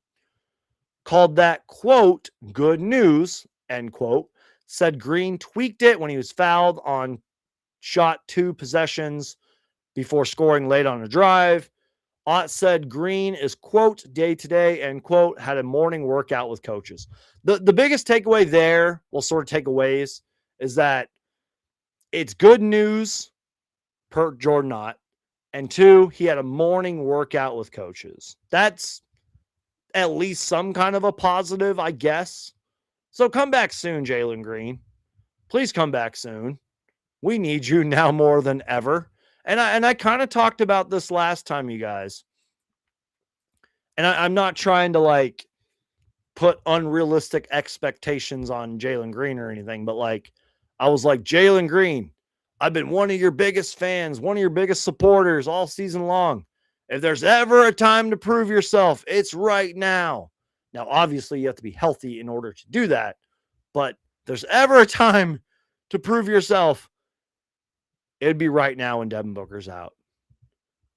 Called that, quote, good news, end quote. Said Green tweaked it when he was fouled on shot 2 possessions before scoring late on a drive. Ott said Green is, quote, day-to-day, end quote, had a morning workout with coaches. The biggest takeaway there, well, sort of takeaways, is that it's good news per Jordan Ott, and 2, he had a morning workout with coaches. That's at least some kind of a positive, I guess. So come back soon, Jalen Green. Please come back soon. We need you now more than ever. And I kind of talked about this last time, you guys. And I'm not trying to like put unrealistic expectations on Jalen Green or anything, but like I was like, Jalen Green, I've been one of your biggest fans, one of your biggest supporters all season long. If there's ever a time to prove yourself, it's right now. Now, obviously, you have to be healthy in order to do that. But if there's ever a time to prove yourself, it'd be right now when Devin Booker's out.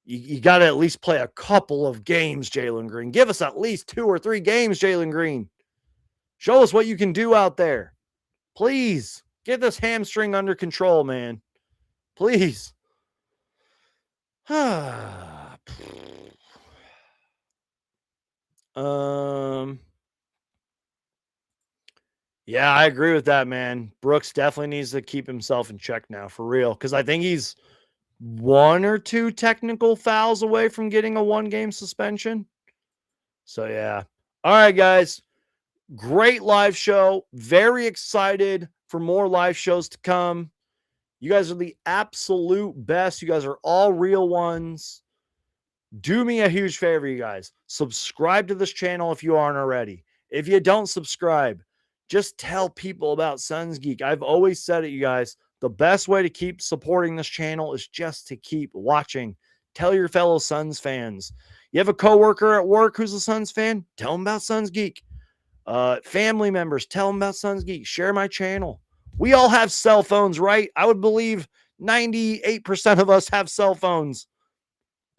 You got to at least play a couple of games, Jalen Green. Give us at least 2 or 3 games, Jalen Green. Show us what you can do out there. Please get this hamstring under control, man. Please. Yeah, I agree with that, man. Brooks definitely needs to keep himself in check now, for real, because I think he's 1 or 2 technical fouls away from getting a 1-game suspension. So, yeah. All right, guys. Great live show. Very excited for more live shows to come. You guys are the absolute best. You guys are all real ones. Do me a huge favor, you guys. Subscribe to this channel if you aren't already. If you don't subscribe, just tell people about Suns Geek. I've always said it, you guys. The best way to keep supporting this channel is just to keep watching. Tell your fellow Suns fans. You have a coworker at work who's a Suns fan? Tell them about Suns Geek. Family members, tell them about Suns Geek. Share my channel. We all have cell phones, right? I would believe 98% of us have cell phones.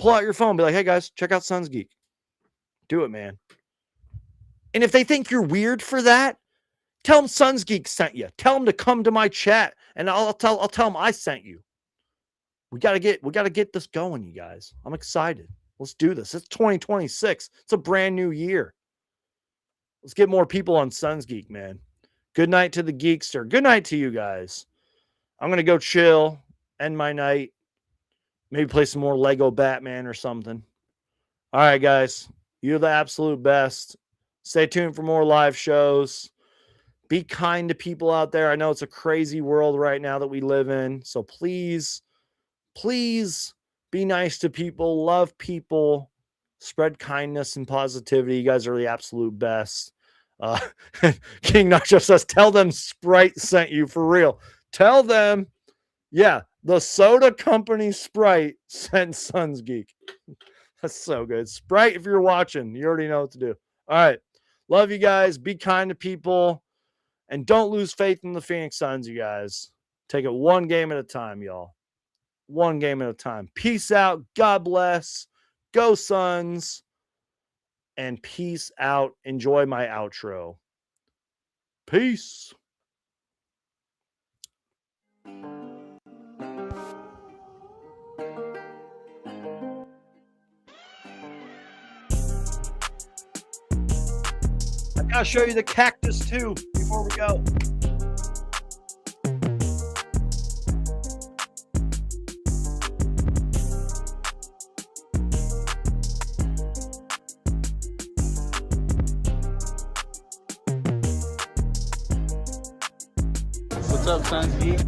Pull out your phone, be like, hey guys, check out Suns Geek. Do it, man. And if they think you're weird for that, tell them Suns Geek sent you. Tell them to come to my chat, and I'll tell them I sent you. We gotta get this going, you guys. I'm excited. Let's do this. It's 2026. It's a brand new year. Let's get more people on Suns Geek, man. Good night to the Geekster. Good night to you guys. I'm gonna go chill, end my night. Maybe play some more Lego Batman or something. All right, guys. You're the absolute best. Stay tuned for more live shows. Be kind to people out there. I know it's a crazy world right now that we live in. So please, please be nice to people. Love people. Spread kindness and positivity. You guys are the absolute best. King Nacho says, tell them Sprite sent you, for real. Tell them, yeah, the soda company Sprite sent Suns Geek. That's so good. Sprite, if you're watching, you already know what to do. All right. Love you guys. Be kind to people. And don't lose faith in the Phoenix Suns, you guys. Take it one game at a time, y'all. One game at a time. Peace out. God bless. Go Suns. And peace out. Enjoy my outro. Peace. I gotta show you the cactus too before we go. What's up, Suns Geek?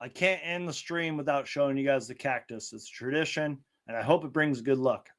I can't end the stream without showing you guys the cactus. It's a tradition, and I hope it brings good luck.